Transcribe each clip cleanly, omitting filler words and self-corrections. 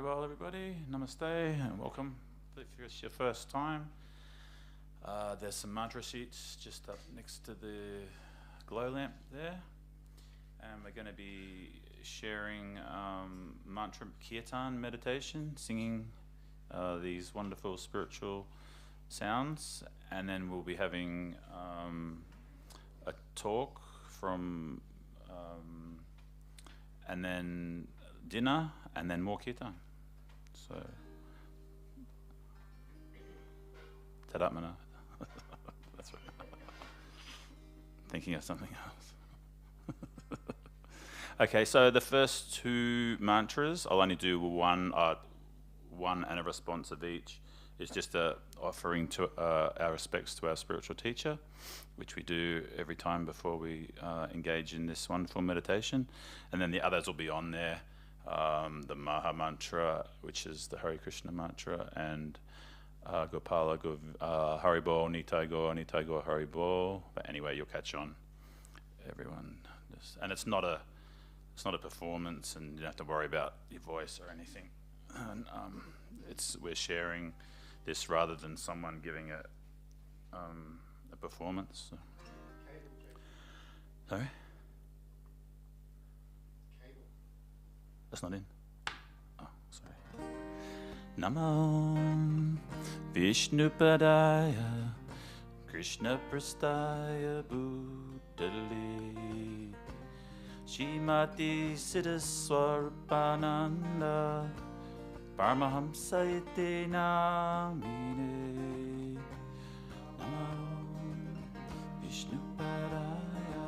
well, everybody. Namaste and welcome. If it's your first time, there's some mantra sheets just up next to the glow lamp there. And we're going to be sharing mantra kirtan meditation, singing these wonderful spiritual sounds. And then we'll be having a talk from, and then dinner, and then more kirtan. So, Tadapmana. That's right. Thinking of something else. Okay, so the first two mantras, I'll only do one and a response of each. It's just offering to our respects to our spiritual teacher, which we do every time before we engage in this wonderful meditation. And then the others will be on there. The Maha Mantra, which is the Hare Krishna mantra, and Gopala, Haribol, Nitai Go, Haribol. But anyway, you'll catch on, everyone. And it's not a performance, and you don't have to worry about your voice or anything. And we're sharing this rather than someone giving a performance. So. Sorry? That's not in. Oh, sorry. Namo Vishnupadaya Krishna Prastaya Bhutale Shrimati Siddhaswarapananda Paramahamsayate Namine Namo Vishnupadaya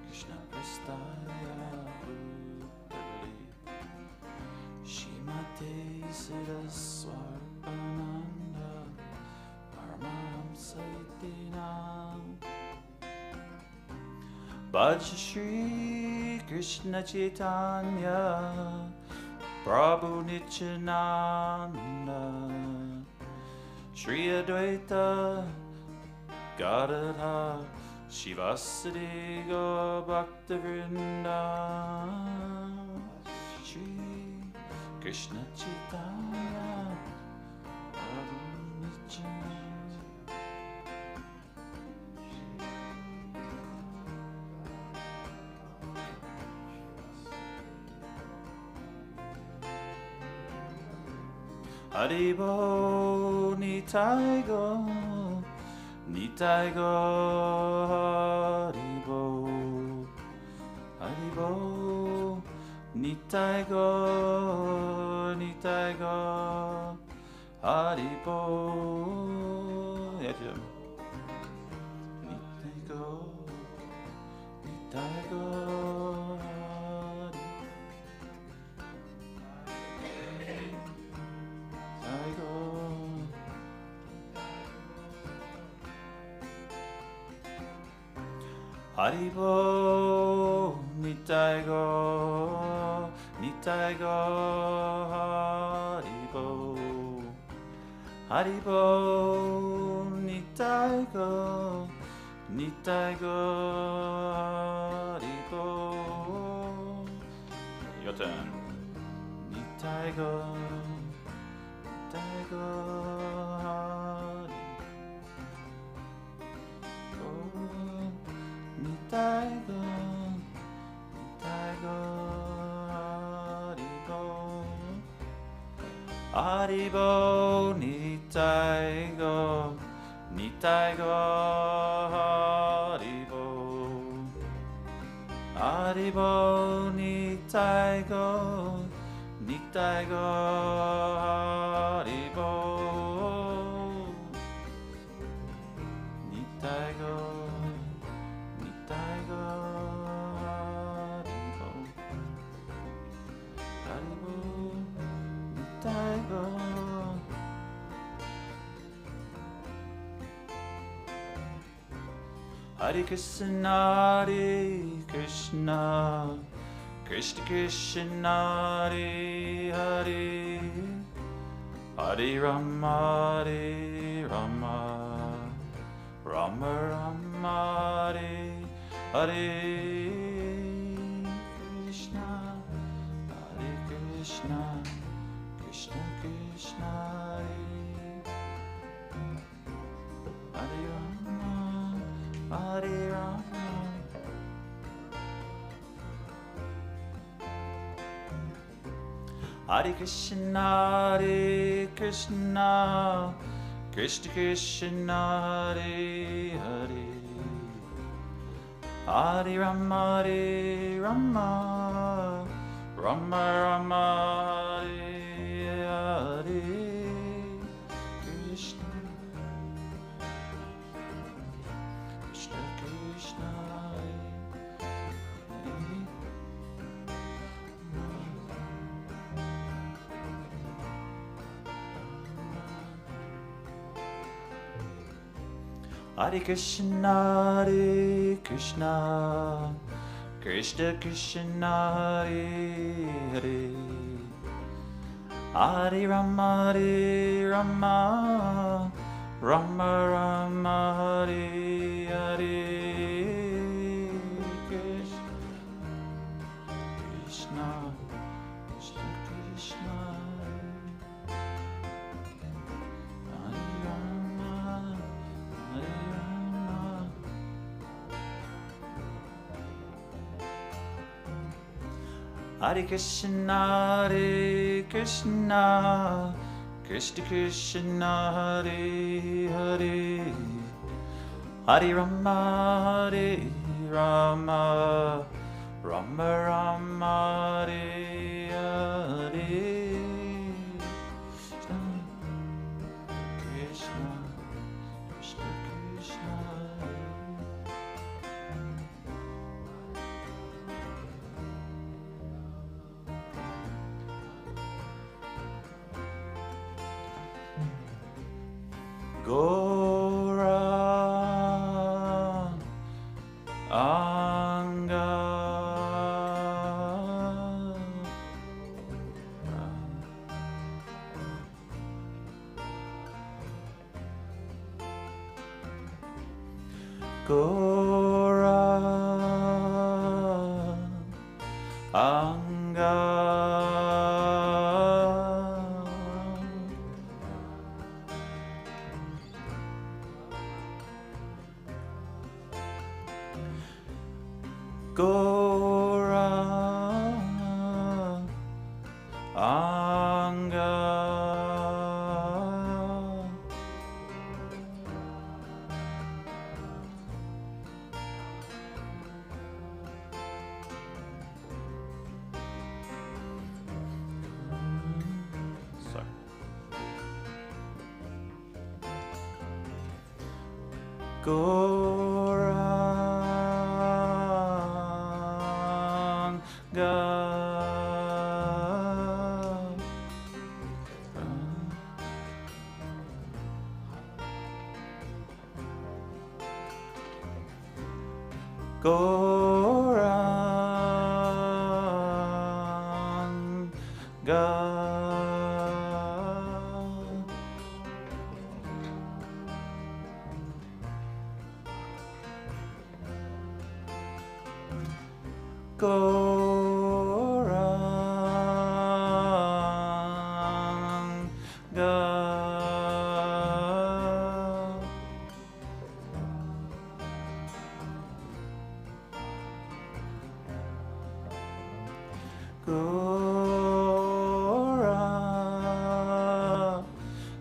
Krishna Prastaya Shrimate Siddhaswarapananda Paramahamsayate Namine Bhaja Shri Krishna Chaitanya Prabhu Nityananda Shri Advaita Gadadha Shivasadi Gaura Bhaktivinoda Shri Krishna Chaitanya Prabhu Nityananda Haribo, Nitai Go, Nitai Go, Haribo, Haribo, Nitai Go, Nitai Go, Haribo. Yeah, Nitai Go, Nitai Go. Haribo, Nitai Go, Nitai Go, Haribo, Haribo, Nitai Go, Nitai Go, Haribo. Your turn. Nitai Go, Nitai Go, Nitai Go, Nitai Go, Haribo, Haribo, Nitai Go, Nitai Go, Haribo, Haribo, Nitai Go, Nitai Go, Haribo, Nitai Go. Hare Krishna, Hare Krishna, Krishna Krishna, Hare Hare, Hare Rama, Hare Rama, Rama Rama, Hare Hare Krishna, Hare Krishna, Hare Krishna, Hare Krishna, Krishna Krishna, Hare Hare, Hare Rama, Hare Rama, Rama Rama, Hare Hare, Krishna, Krishna Krishna, Hare Krishna, Hare Krishna, Krishna Krishna, Hare Hare, Hare Rama, Hare Rama, Rama Rama, Hare Hare, Krishna, Krishna, Krishna Krishna, Hare Rama, Hare Rama. Hare Krishna, Hare Krishna, Krishna Krishna, Hare Hare, Hare Rama, Hare Rama, Rama Rama, Hare Hare, Krishna, Krishna Krishna. Gora Anga Gora Anga Gora Anga Sorry. Gora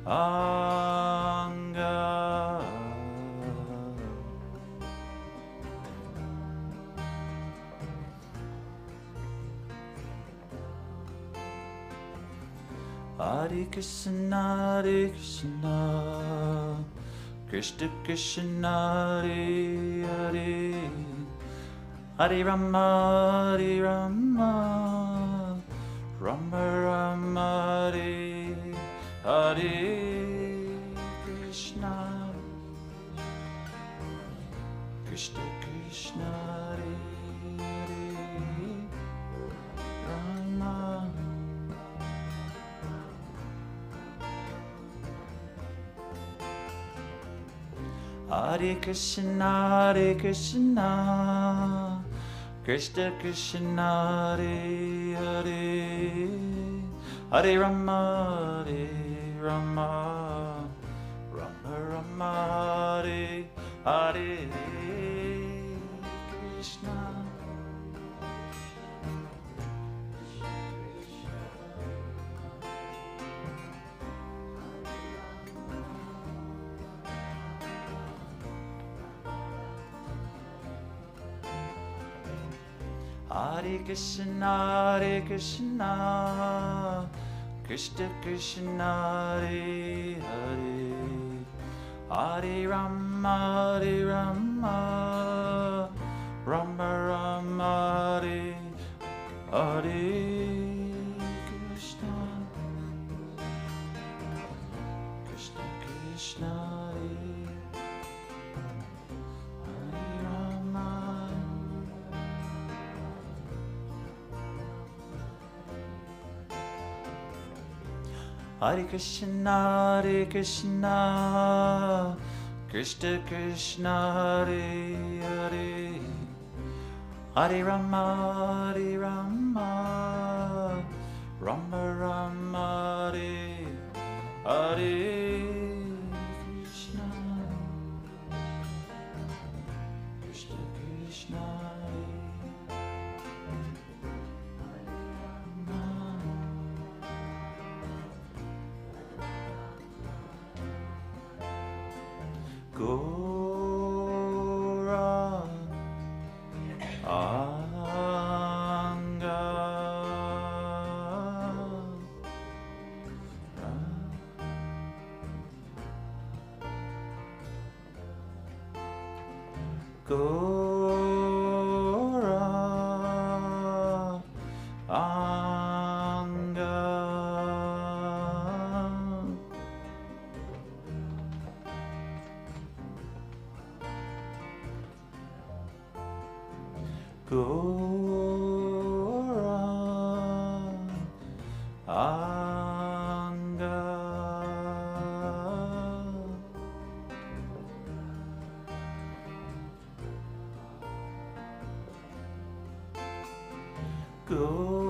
Anga Hare Krishna, Hare Krishna, Krishna Krishna, Hare Hare, Hare Rama, Hare Rama, Rama Rama, Hare Hare, Krishna, Krishna Krishna, Hare Hare, Rama. Hare Krishna, Hare Krishna, Krishna Krishna, Hare Hare, Hare Rama, Hare Rama, Rama Rama, Hare Hare, Krishna, Hare Krishna, Hare Krishna, Krishna Krishna, Hare Hare, Hare Rama, Hare Rama, Rama Rama, Hare Hare. Krishna, Krishna Krishna, Hare Rama. Hare Krishna, Hare Krishna, Krishna Krishna, Hare Hare, Hare Rama, Hare Rama, Rama Rama, Hare Hare. Krishna, Krishna Krishna, Gora Anga Gora Anga Gora Anga Gora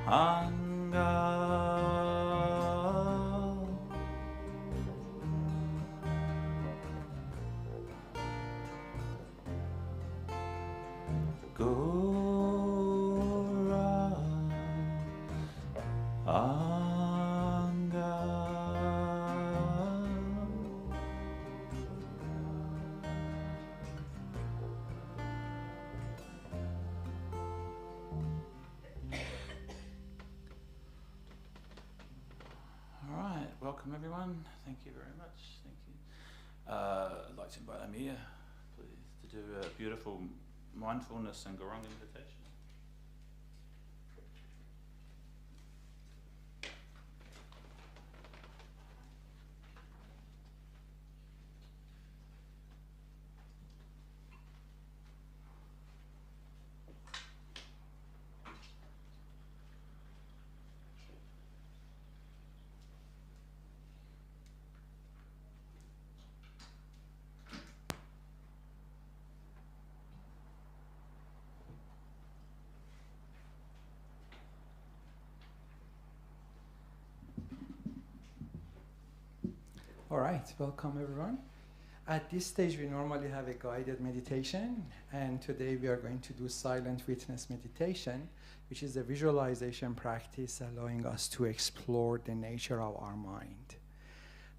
Anga Gora Anga. All right, welcome everyone. Thank you very much. Thank you. I'd like to invite Amir, please, to do a beautiful mindfulness and Gurung invitation. All right, welcome everyone. At this stage, we normally have a guided meditation, and today we are going to do silent witness meditation, which is a visualization practice allowing us to explore the nature of our mind.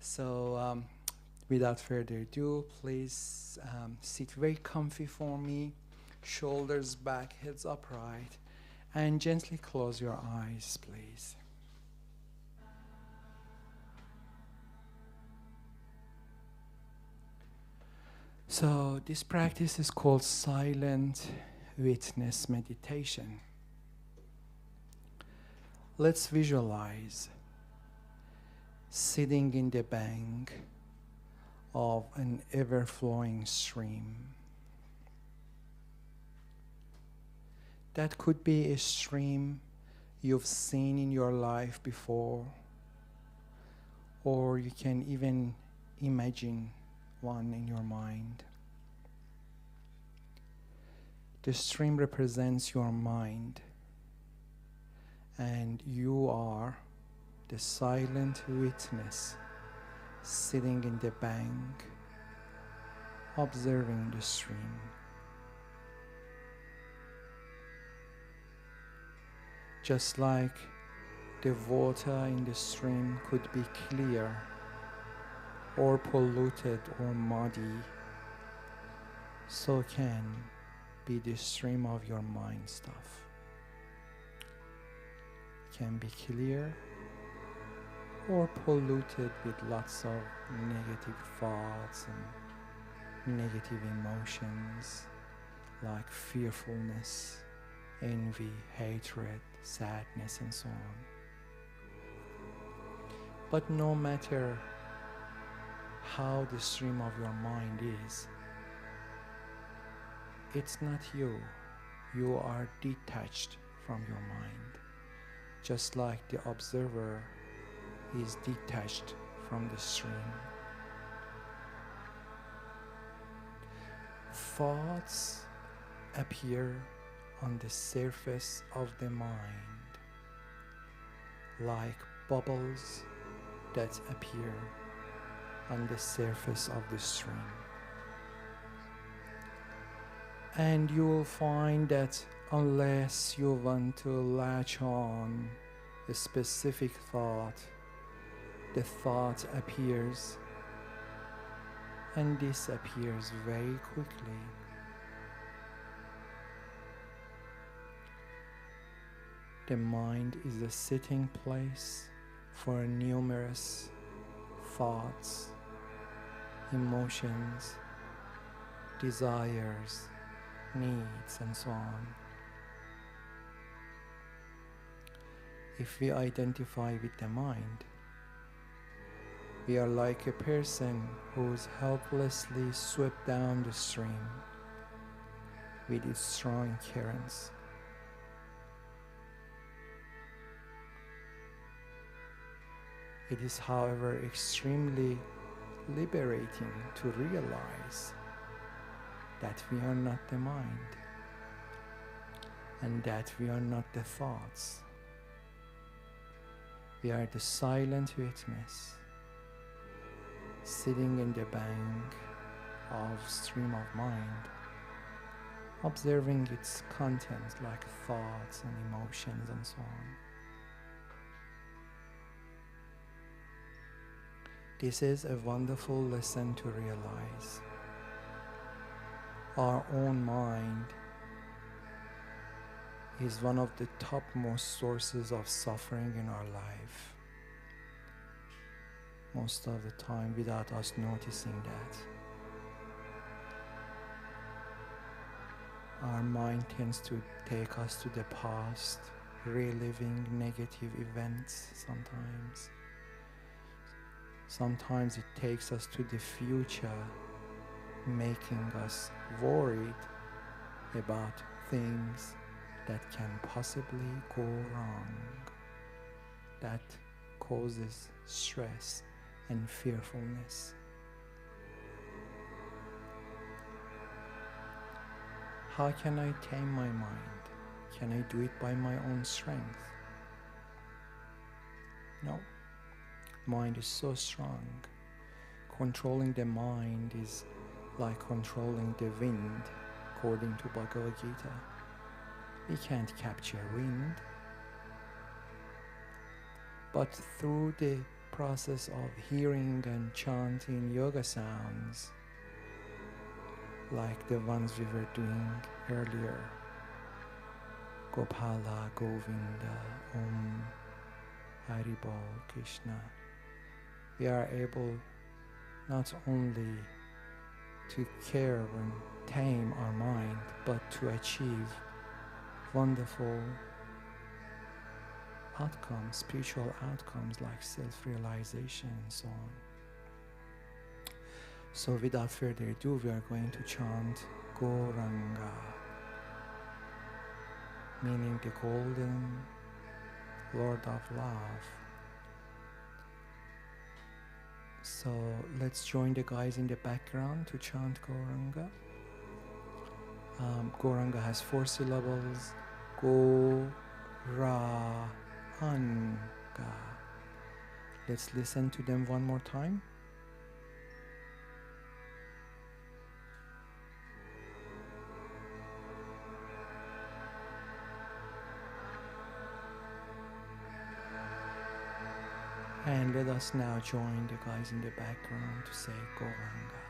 So without further ado, please sit very comfy for me, shoulders back, heads upright, and gently close your eyes, please. So this practice is called silent witness meditation. Let's visualize sitting in the bank of an ever-flowing stream. That could be a stream you've seen in your life before, or you can even imagine one in your mind. The stream represents your mind, and you are the silent witness sitting in the bank, observing the stream. Just like the water in the stream could be clear or polluted or muddy, so can be the stream of your mind stuff. It can be clear or polluted with lots of negative thoughts and negative emotions like fearfulness, envy, hatred, sadness, and so on. But no matter how the stream of your mind is, it's not you. You are detached from your mind, just like the observer is detached from the stream. Thoughts appear on the surface of the mind like bubbles that appear on the surface of the stream. And you will find that unless you want to latch on a specific thought, the thought appears and disappears very quickly. The mind is a sitting place for numerous thoughts, emotions, desires, needs, and so on. If we identify with the mind, we are like a person who's helplessly swept down the stream with its strong currents. It is, however, extremely liberating to realize that we are not the mind and that we are not the thoughts. We are the silent witness sitting in the bank of stream of mind, observing its contents like thoughts and emotions and so on. This is a wonderful lesson to realize. Our own mind is one of the topmost sources of suffering in our life, most of the time without us noticing that. Our mind tends to take us to the past, reliving negative events sometimes. Sometimes it takes us to the future, making us worried about things that can possibly go wrong. That causes stress and fearfulness. How can I tame my mind? Can I do it by my own strength? No. Mind is so strong. Controlling the mind is like controlling the wind, according to Bhagavad Gita. We can't capture wind, but through the process of hearing and chanting yoga sounds, like the ones we were doing earlier, Gopala, Govinda, Om, Haribol, Krishna, we are able not only to care and tame our mind, but to achieve wonderful outcomes, spiritual outcomes like self-realization and so on. So without further ado, we are going to chant Gauranga, meaning the golden Lord of Love. So let's join the guys in the background to chant Gauranga. Gauranga has 4 syllables. Go, Ra, Anga. Let's listen to them one more time. And let us now join the guys in the background to say Gauranga.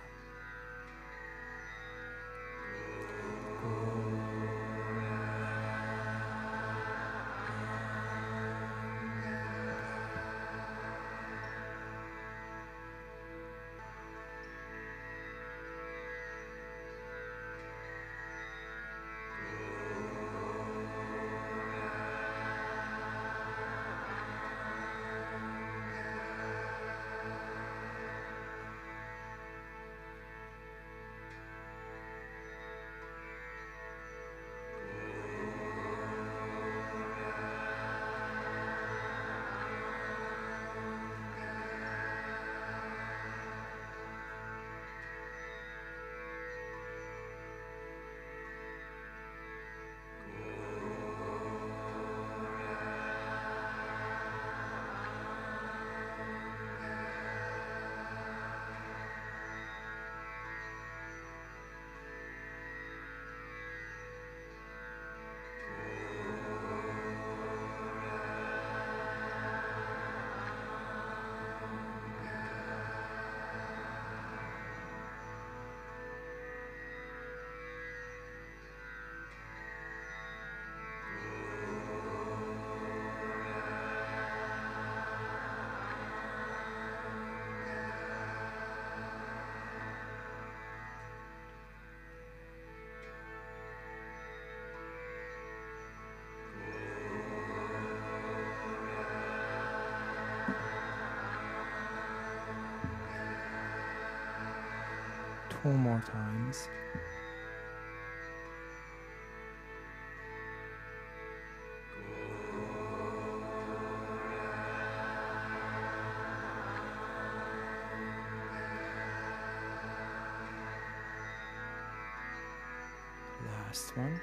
2 more times. Last one.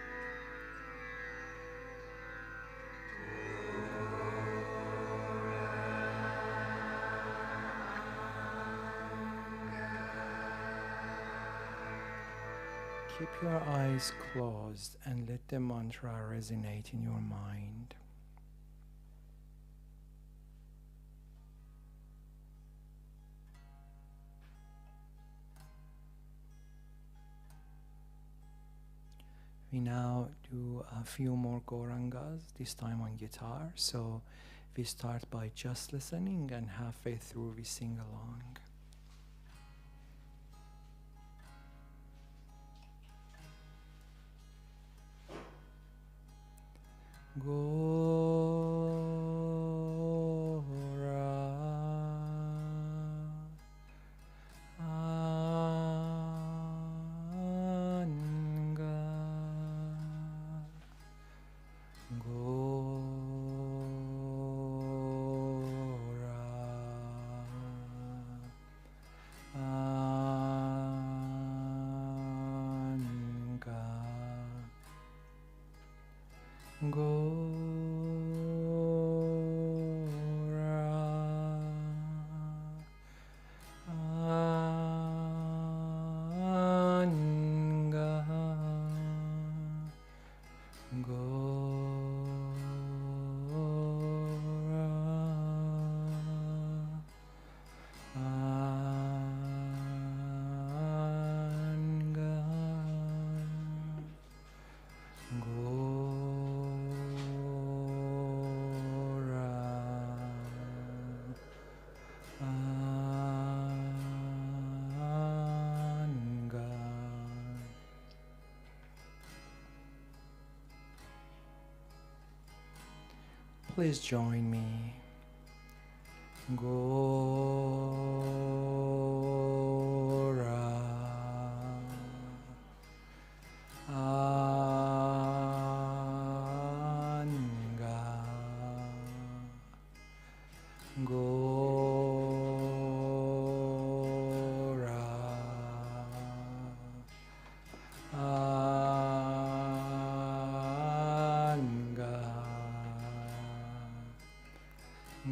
Keep your eyes closed and let the mantra resonate in your mind. We now do a few more Gaurangas, this time on guitar. So we start by just listening, and halfway through we sing along. Please join me. Gora. Anga. Gora. Anga.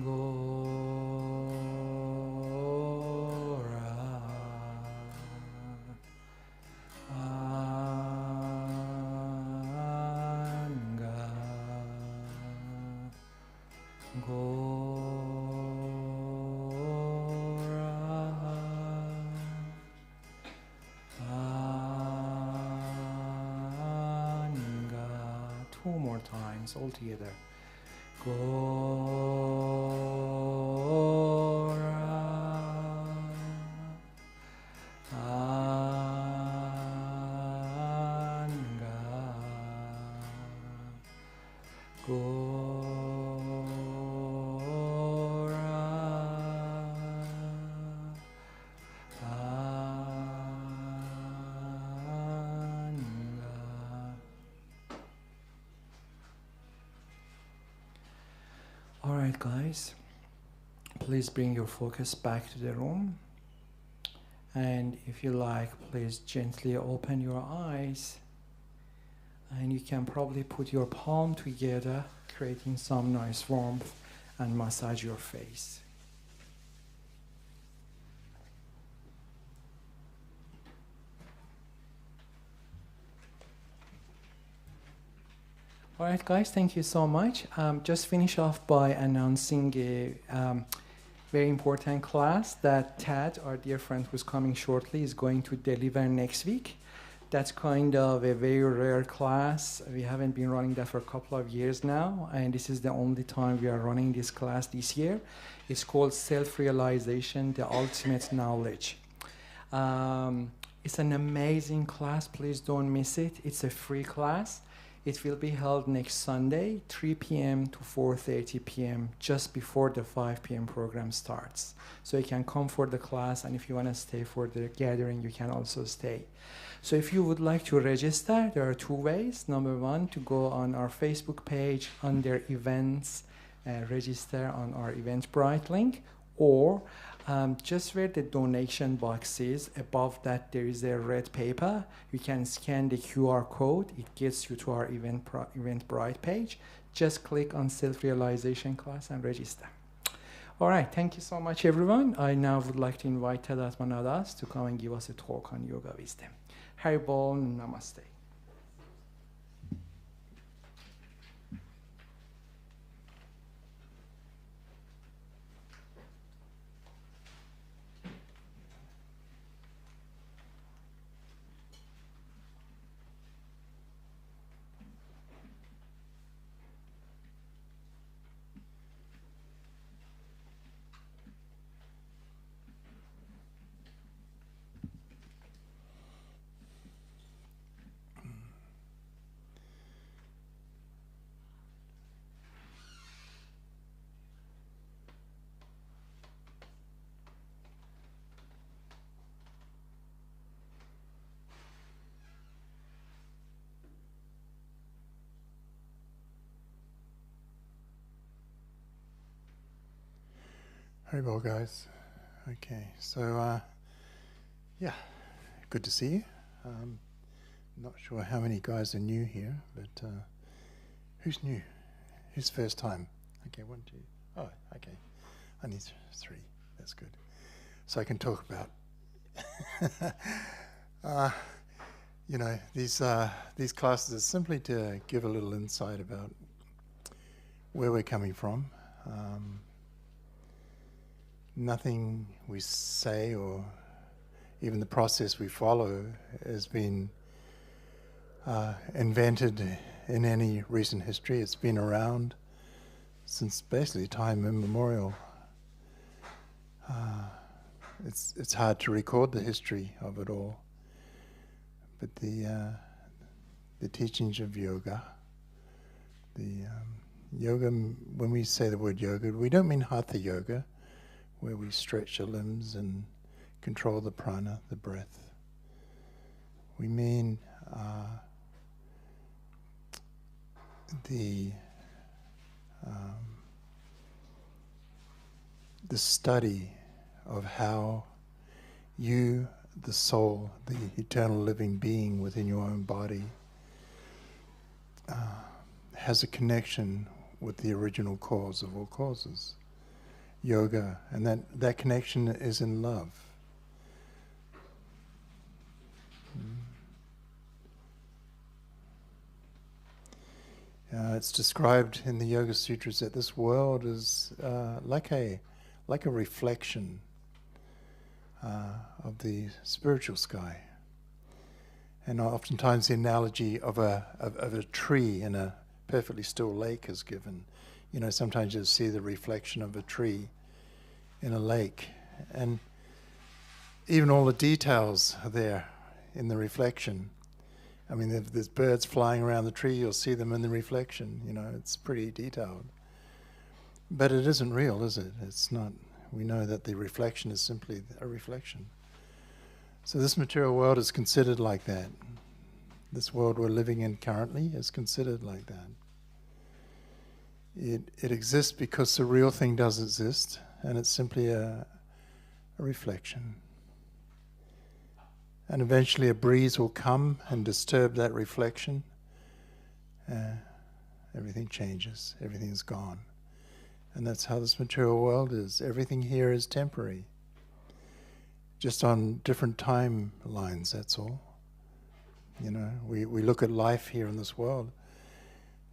Gora. Anga. Gora. Anga. 2 more times all together. Gora. Anga. Gora. Anga. All right, guys, please bring your focus back to the room. And if you like, please gently open your eyes. And you can probably put your palm together, creating some nice warmth, and massage your face. All right, guys, thank you so much. Just finish off by announcing a very important class that Tad, our dear friend who's coming shortly, is going to deliver next week. That's kind of a very rare class. We haven't been running that for a couple of years now, and this is the only time we are running this class this year. It's called Self-Realization, the Ultimate Knowledge. It's an amazing class. Please don't miss it. It's a free class. It will be held next Sunday, 3 p.m. to 4:30 p.m., just before the 5 p.m. program starts. So you can come for the class, and if you want to stay for the gathering, you can also stay. So if you would like to register, there are two ways. Number one, to go on our Facebook page under events, register on our Eventbrite link, or just where the donation box is, above that there is a red paper. You can scan the QR code. It gets you to our Eventbrite page. Just click on Self-Realization class and register. All right, thank you so much, everyone. I now would like to invite Tadatmanadas to come and give us a talk on yoga wisdom. Haribol, namaste. Hey, well, guys. Okay, so yeah, good to see you. Not sure how many guys are new here, but who's new? Who's first time? Okay, 1, 2. Oh, okay. I need 3. That's good. So I can talk about. You know, these classes are simply to give a little insight about where we're coming from. Nothing we say or even the process we follow has been invented in any recent history. It's been around since basically time immemorial. It's hard to record the history of it all, but the teachings of yoga, yoga. When we say the word yoga, we don't mean hatha yoga, where we stretch the limbs and control the prana, the breath. We mean the study of how you, the soul, the eternal living being within your own body, has a connection with the original cause of all causes. Yoga, and that connection is in love. It's described in the Yoga Sutras that this world is like a reflection of the spiritual sky, and oftentimes the analogy of a tree in a perfectly still lake is given. You know, sometimes you'll see the reflection of a tree in a lake, and even all the details are there in the reflection. I mean, if there's birds flying around the tree, you'll see them in the reflection. You know, it's pretty detailed. But it isn't real, is it? It's not. We know that the reflection is simply a reflection. So this material world is considered like that. This world we're living in currently is considered like that. It exists because the real thing does exist, and it's simply a reflection. And eventually a breeze will come and disturb that reflection. Everything changes, everything's gone. And that's how this material world is. Everything here is temporary. Just on different timelines, that's all. You know, we look at life here in this world.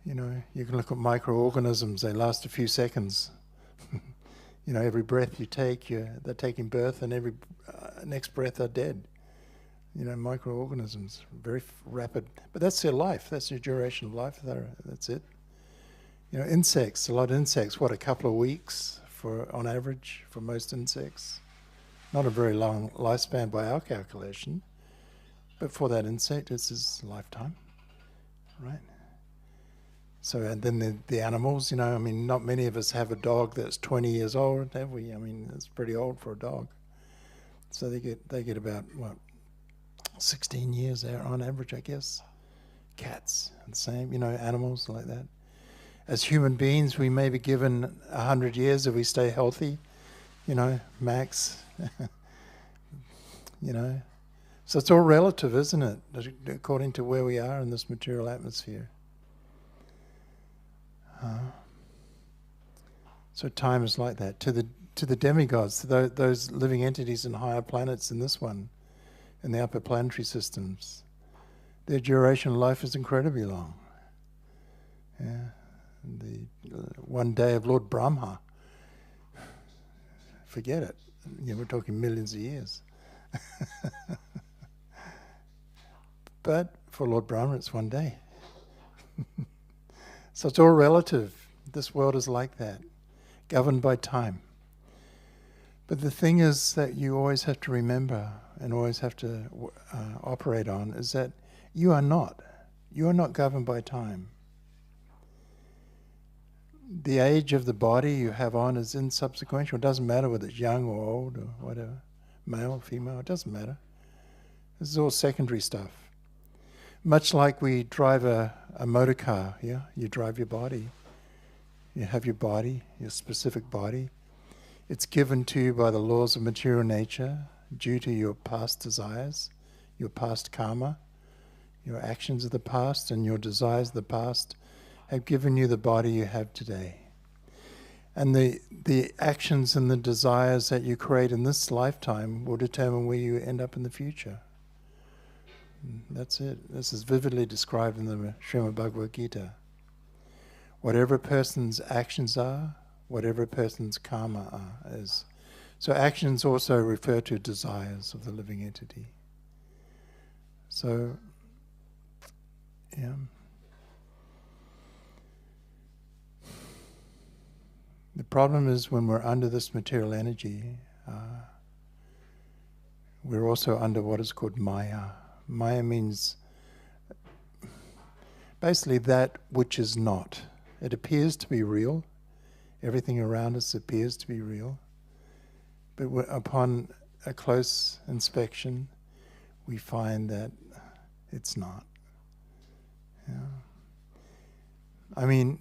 You know, you can look at microorganisms, they last a few seconds. You know, every breath you take, they're taking birth, and every next breath are dead. You know, microorganisms, very rapid. But that's their life, that's their duration of life, that's it. You know, insects, a lot of insects, a couple of weeks on average for most insects. Not a very long lifespan by our calculation, but for that insect, it's his lifetime, right? So, and then the animals, you know, I mean, not many of us have a dog that's 20 years old, have we? I mean, it's pretty old for a dog. So they get about, what, 16 years there on average, I guess. Cats, the same, you know, animals like that. As human beings, we may be given 100 years if we stay healthy, you know, max, you know. So it's all relative, isn't it, according to where we are in this material atmosphere. So time is like that. To the demigods, to those living entities in higher planets than this one, in the upper planetary systems, their duration of life is incredibly long. Yeah, the one day of Lord Brahma, forget it. You know, we're talking millions of years. But for Lord Brahma, it's one day. So it's all relative. This world is like that, governed by time. But the thing is that you always have to remember and always have to operate on is that you are not governed by time. The age of the body you have on is insubsequential. It doesn't matter whether it's young or old or whatever, male or female, it doesn't matter. This is all secondary stuff. Much like we drive a motor car, yeah? You drive your body. You have your body, your specific body. It's given to you by the laws of material nature due to your past desires, your past karma, your actions of the past and your desires of the past have given you the body you have today. And the actions and the desires that you create in this lifetime will determine where you end up in the future. That's it. This is vividly described in the Srimad Bhagavad Gita. Whatever a person's actions are, whatever a person's karma is. So actions also refer to desires of the living entity. So, yeah. The problem is when we're under this material energy, we're also under what is called Maya. Maya means basically that which is not. It appears to be real. Everything around us appears to be real. But upon a close inspection, we find that it's not. Yeah. I mean,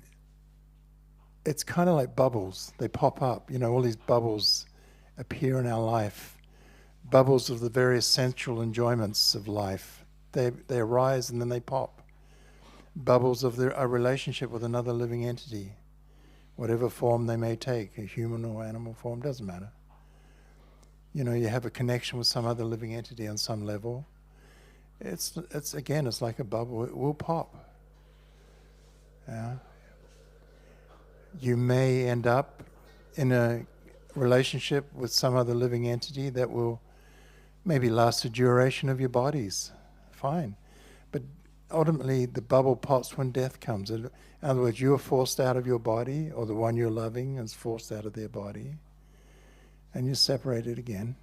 it's kind of like bubbles. They pop up. You know, all these bubbles appear in our life. Bubbles of the various sensual enjoyments of life. They arise and then they pop. Bubbles of a relationship with another living entity, whatever form they may take, a human or animal form, doesn't matter. You know, you have a connection with some other living entity on some level. It's again, it's like a bubble. It will pop. Yeah. You may end up in a relationship with some other living entity that will maybe last the duration of your bodies. Fine. But ultimately, the bubble pops when death comes. In other words, you are forced out of your body, or the one you're loving is forced out of their body, and you're separated again.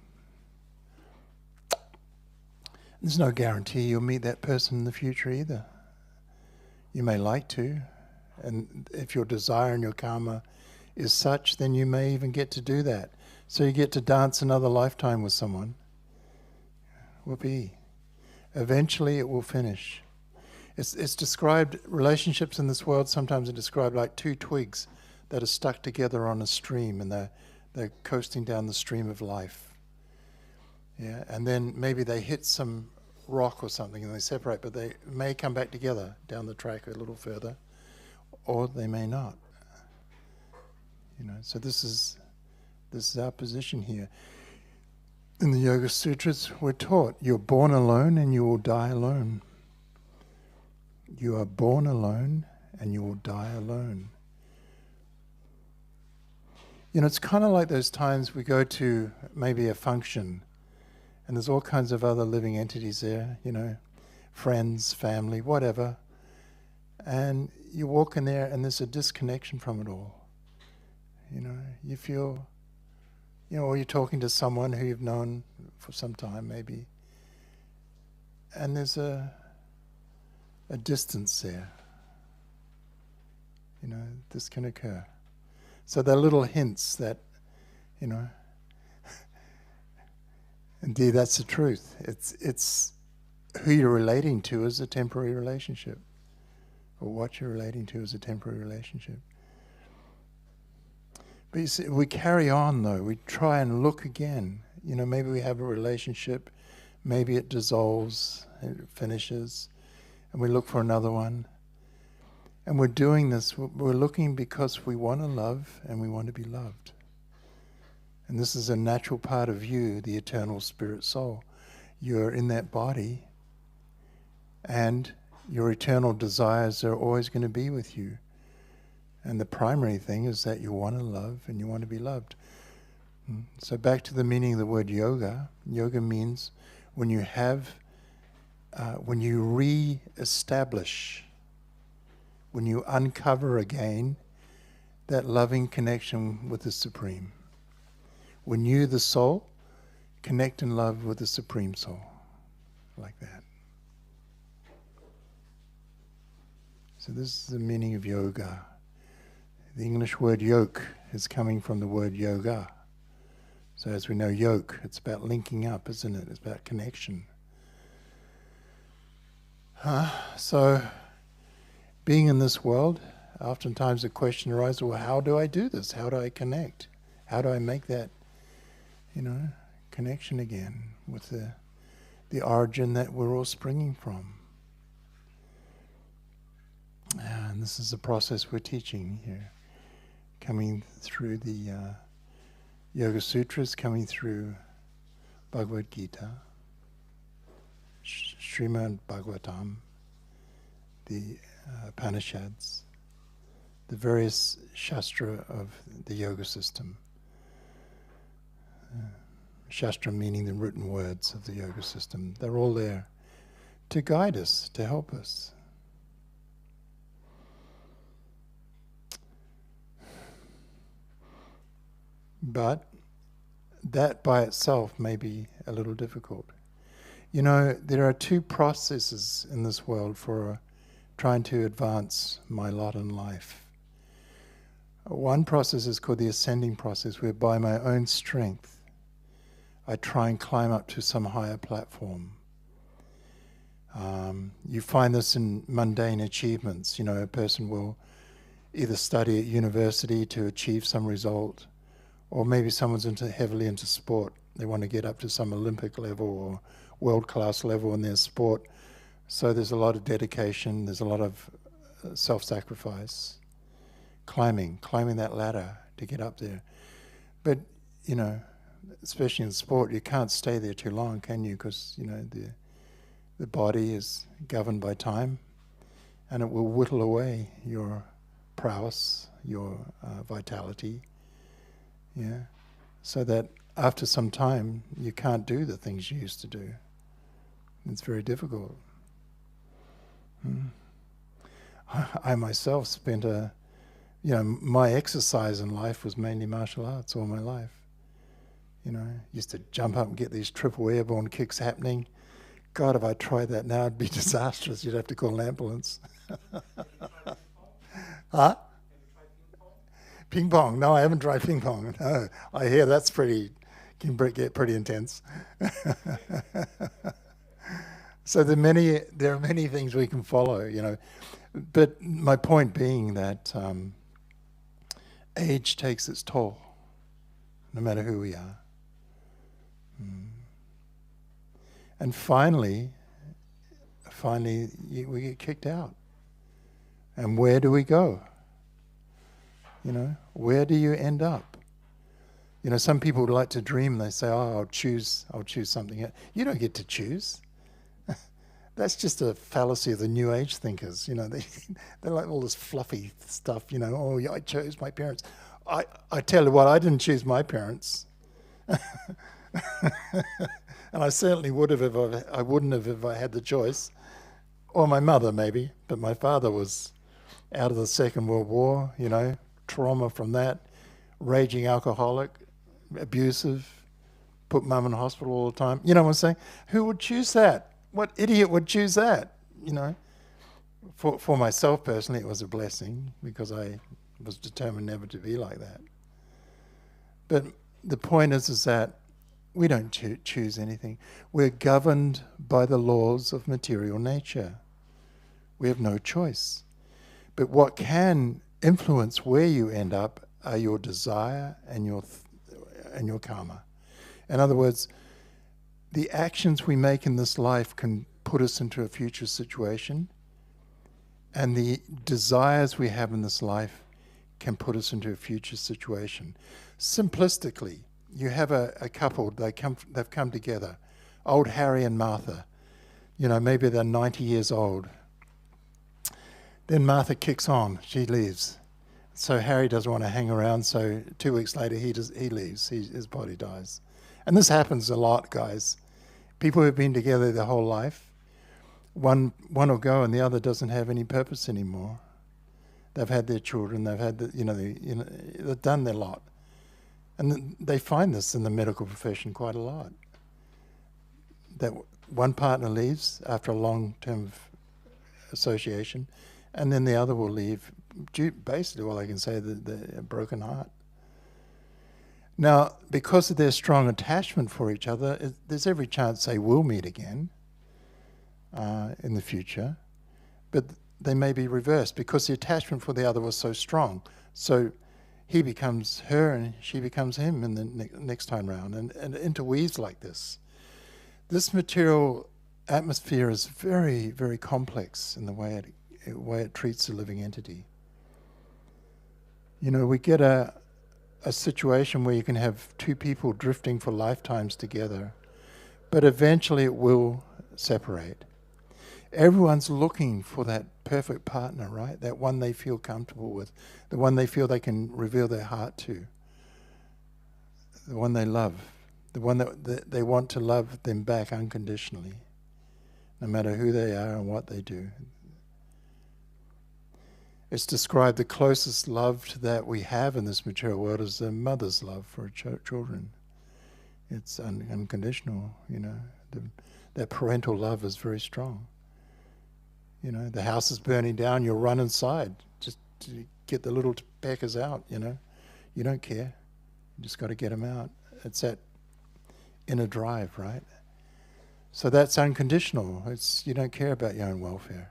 There's no guarantee you'll meet that person in the future either. You may like to, and if your desire and your karma is such, then you may even get to do that. So you get to dance another lifetime with someone. Whoopee. Eventually it will finish. It's described, relationships in this world sometimes are described like two twigs that are stuck together on a stream, and they're coasting down the stream of life. Yeah, and then maybe they hit some rock or something and they separate, but they may come back together down the track a little further, or they may not. You know, so this is our position here. In the Yoga Sutras, we're taught you're born alone and you will die alone. You are born alone and you will die alone. You know, it's kind of like those times we go to maybe a function and there's all kinds of other living entities there, you know, friends, family, whatever. And you walk in there and there's a disconnection from it all. You know, you feel, you know, or you're talking to someone who you've known for some time maybe, and there's a distance there. this can occur. So they're little hints that, indeed that's the truth. It's who you're relating to is a temporary relationship, or what you're relating to is a temporary relationship. But you see, we carry on though. We try and look again. Maybe we have a relationship, maybe it dissolves, it finishes, and we look for another one. And we're doing this, we're looking because we want to love and we want to be loved. And this is a natural part of you, the eternal spirit soul. You're in that body, and your eternal desires are always going to be with you. And the primary thing is that you want to love and you want to be loved. So back to the meaning of the word yoga. Yoga means when you re-establish, when you uncover again that loving connection with the Supreme. When you, the soul, connect in love with the Supreme Soul. Like that. So this is the meaning of yoga. The English word yoke is coming from the word yoga. So as we know, yoke, it's about linking up, isn't it? It's about connection. So being in this world, oftentimes the question arises, well, how do I do this? How do I connect? How do I make that, connection again with the origin that we're all springing from? And this is the process we're teaching here, coming through the Yoga Sutras, coming through Bhagavad Gita, Srimad Bhagavatam, the Upanishads, the various Shastra of the yoga system. Shastra meaning the written words of the yoga system. They're all there to guide us, to help us. But that by itself may be a little difficult. There are two processes in this world for trying to advance my lot in life. One process is called the ascending process, where by my own strength I try and climb up to some higher platform. You find this in mundane achievements. A person will either study at university to achieve some result, or maybe someone's heavily into sport. They want to get up to some Olympic level or world-class level in their sport. So there's a lot of dedication, there's a lot of self-sacrifice, climbing that ladder to get up there. But, especially in sport, you can't stay there too long, can you? Because, the body is governed by time, and it will whittle away your prowess, your vitality, so that after some time you can't do the things you used to do. It's very difficult. I myself spent my exercise in life was mainly martial arts all my life. Used to jump up and get these triple airborne kicks happening. God, if I tried that now, it'd be disastrous. You'd have to call an ambulance. Huh? Ping pong? No, I haven't tried ping pong. No, I hear that's can get pretty intense. So there are many things we can follow, But my point being that age takes its toll, no matter who we are. And finally, we get kicked out. And where do we go? Where do you end up? Some people would like to dream. They say, "Oh, I'll choose something." You don't get to choose. That's just a fallacy of the New Age thinkers. They like all this fluffy stuff. Oh, yeah, I chose my parents. I tell you what, I didn't choose my parents, and I certainly would have I wouldn't have if I had the choice, or my mother maybe. But my father was out of the Second World War. Trauma from that, raging alcoholic, abusive, put mum in hospital all the time. You know what I'm saying? Who would choose that? What idiot would choose that? For myself personally, it was a blessing because I was determined never to be like that. But the point is that we don't choose anything. We're governed by the laws of material nature. We have no choice. But what can influence where you end up are your desire and your karma. In other words, the actions we make in this life can put us into a future situation, and the desires we have in this life can put us into a future situation. Simplistically, you have a couple, they've come together, old Harry and Martha. You know, maybe they're 90 years old. Then Martha kicks on, she leaves. So Harry doesn't want to hang around, so 2 weeks later he leaves, his body dies. And this happens a lot, guys. People who've been together their whole life, one will go and the other doesn't have any purpose anymore. They've had their children, they've had they've done their lot. And they find this in the medical profession quite a lot. That one partner leaves after a long term of association, and then the other will leave, basically all I can say, the broken heart. Now, because of their strong attachment for each other, there's every chance they will meet again in the future, but they may be reversed because the attachment for the other was so strong. So he becomes her and she becomes him in the next time round, and it interweaves like this. This material atmosphere is very, very complex in the way it treats a living entity. You know, we get a situation where you can have two people drifting for lifetimes together, but eventually it will separate. Everyone's looking for that perfect partner, right? That one they feel comfortable with, the one they feel they can reveal their heart to, the one they love, the one that they want to love them back unconditionally, no matter who they are and what they do. It's described the closest love that we have in this material world is the mother's love for her children. It's unconditional, you know. That parental love is very strong. You know, the house is burning down, you'll run inside just to get the little peckers out, you know. You don't care. You just got to get them out. It's that inner drive, right? So that's unconditional. You don't care about your own welfare.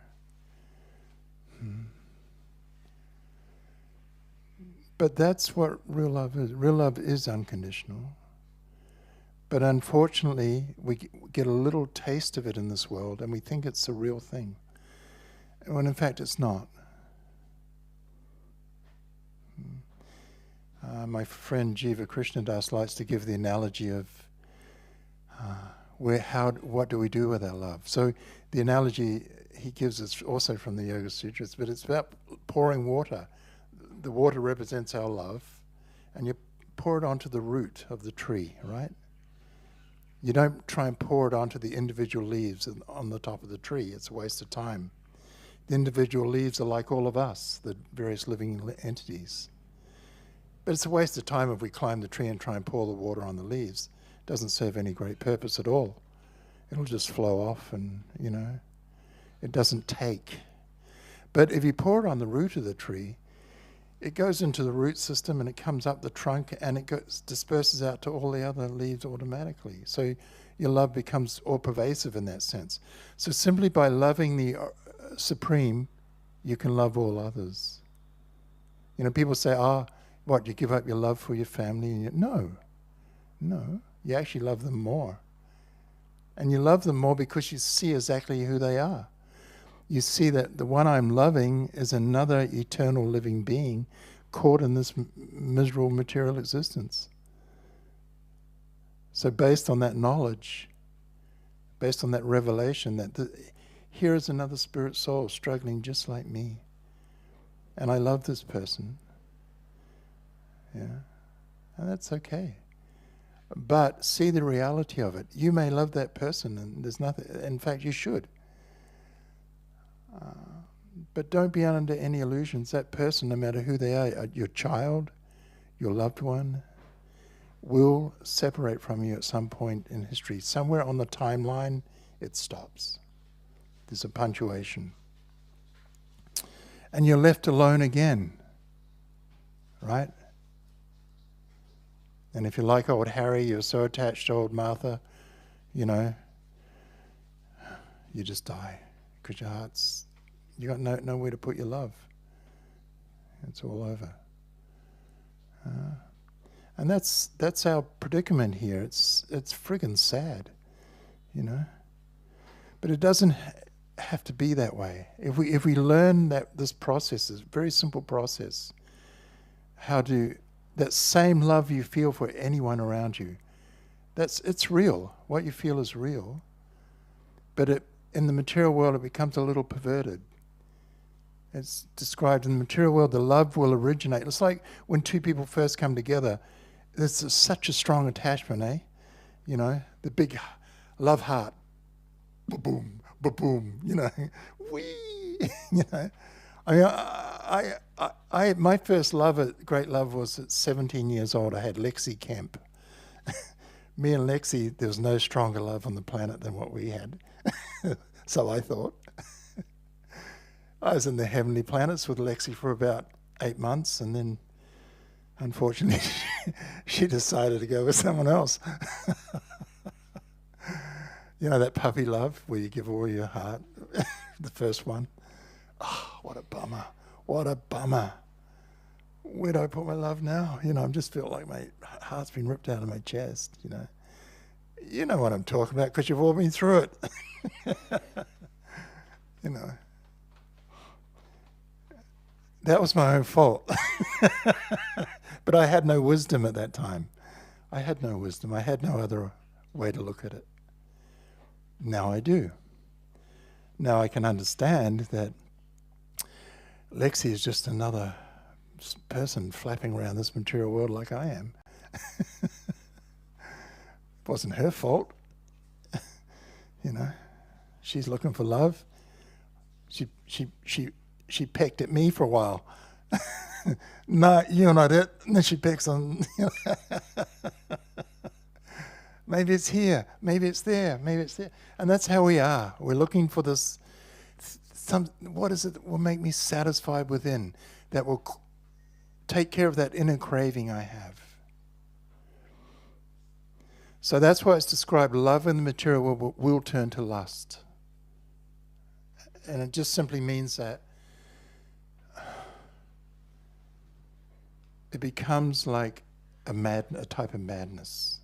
But that's what real love is. Real love is unconditional. But unfortunately, we get a little taste of it in this world and we think it's the real thing. When in fact it's not. My friend Jiva Krishnadas likes to give the analogy of what do we do with our love? So the analogy he gives is also from the Yoga Sutras, but it's about pouring water. The water represents our love, and you pour it onto the root of the tree, right? You don't try and pour it onto the individual leaves on the top of the tree. It's a waste of time. The individual leaves are like all of us, the various living entities. But it's a waste of time if we climb the tree and try and pour the water on the leaves. It doesn't serve any great purpose at all. It'll just flow off and, you know, it doesn't take. But if you pour it on the root of the tree, it goes into the root system and it comes up the trunk and it disperses out to all the other leaves automatically. So your love becomes all pervasive in that sense. So simply by loving the Supreme, you can love all others. You know, people say, what, you give up your love for your family? And no, you actually love them more. And you love them more because you see exactly who they are. You see that the one I'm loving is another eternal living being caught in this miserable material existence. So based on that knowledge, based on that revelation, here is another spirit soul struggling just like me. And I love this person. Yeah. And that's okay. But see the reality of it. You may love that person and there's nothing, in fact you should. But don't be under any illusions. That person, no matter who they are, your child, your loved one, will separate from you at some point in history. Somewhere on the timeline, it stops. There's a punctuation. and you're left alone again, right? And if you're like old Harry, you're so attached to old Martha, you know, you just die because your heart's, you got nowhere to put your love. It's all over. And that's our predicament here. It's friggin' sad, you know. But it doesn't have to be that way. If we learn that this process is a very simple process, that same love you feel for anyone around you, it's real. What you feel is real. But in the material world, it becomes a little perverted. It's described in the material world, the love will originate. It's like when two people first come together, there's such a strong attachment, eh? You know, the big love heart, ba-boom, ba-boom, you know, wee, you know. I mean, my first great love was at 17 years old. I had Lexi Kemp. Me and Lexi, there was no stronger love on the planet than what we had. So I thought. I was in the heavenly planets with Lexi for about 8 months, and then, unfortunately, she decided to go with someone else. You know, that puppy love where you give all your heart, the first one. Oh, what a bummer. What a bummer. Where do I put my love now? You know, I just feel like my heart's been ripped out of my chest, you know. You know what I'm talking about because you've all been through it. You know. That was my own fault. But I had no wisdom at that time. I had no wisdom. I had no other way to look at it. Now I do. Now I can understand that Lexi is just another person flapping around this material world like I am. It wasn't her fault. You know, she's looking for love. She pecked at me for a while. No, you're not it. And then she pecks on. Maybe it's here. Maybe it's there. Maybe it's there. And that's how we are. We're looking for this. What is it that will make me satisfied within? That will take care of that inner craving I have. So that's why it's described. Love in the material world will turn to lust. And it just simply means that it becomes like a type of madness,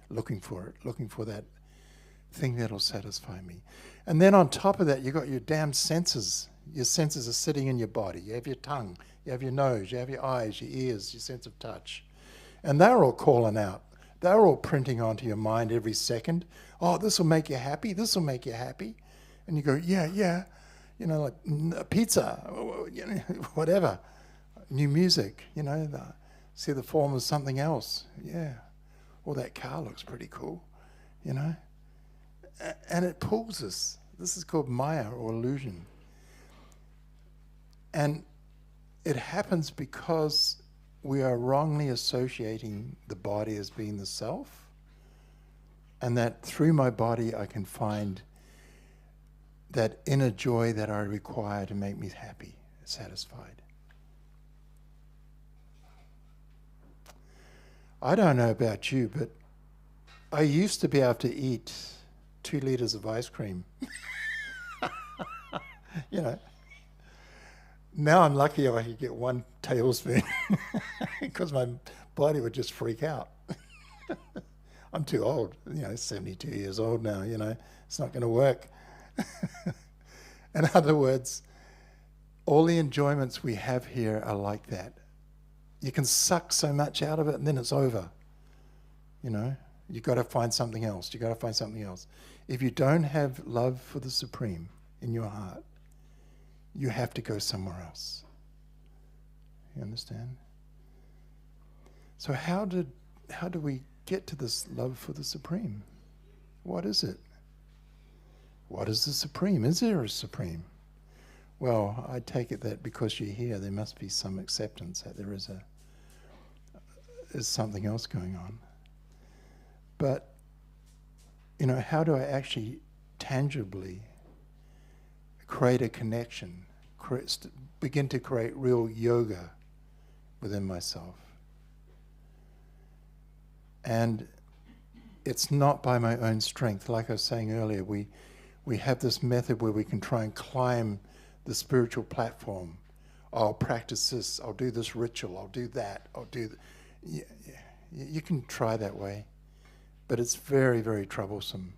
looking for that thing that'll satisfy me. And then on top of that, you've got your damn senses. Your senses are sitting in your body. You have your tongue, you have your nose, you have your eyes, your ears, your sense of touch. And they're all calling out. They're all printing onto your mind every second. Oh, this will make you happy. This will make you happy. And you go, yeah. You know, like pizza, whatever. New music, you know, see the form of something else. Yeah. Well, that car looks pretty cool, you know. And it pulls us. This is called Maya or illusion. And it happens because we are wrongly associating the body as being the self, and that through my body I can find that inner joy that I require to make me happy, satisfied. I don't know about you, but I used to be able to eat 2 liters of ice cream. You know. Now I'm lucky if I could get 1 tablespoon because my body would just freak out. I'm too old, 72 years old now, it's not going to work. In other words, all the enjoyments we have here are like that. You can suck so much out of it and then it's over. You've got to find something else. You've got to find something else. If you don't have love for the Supreme in your heart, you have to go somewhere else. You understand? So how do we get to this love for the Supreme? What is it? What is the Supreme? Is there a Supreme? Well, I take it that because you're here, there must be some acceptance that there is something else going on. But, how do I actually tangibly create a connection, begin to create real yoga within myself. And it's not by my own strength. Like I was saying earlier, we have this method where we can try and climb the spiritual platform. I'll practice this, I'll do this ritual, I'll do that, I'll do... You can try that way, but it's very, very troublesome.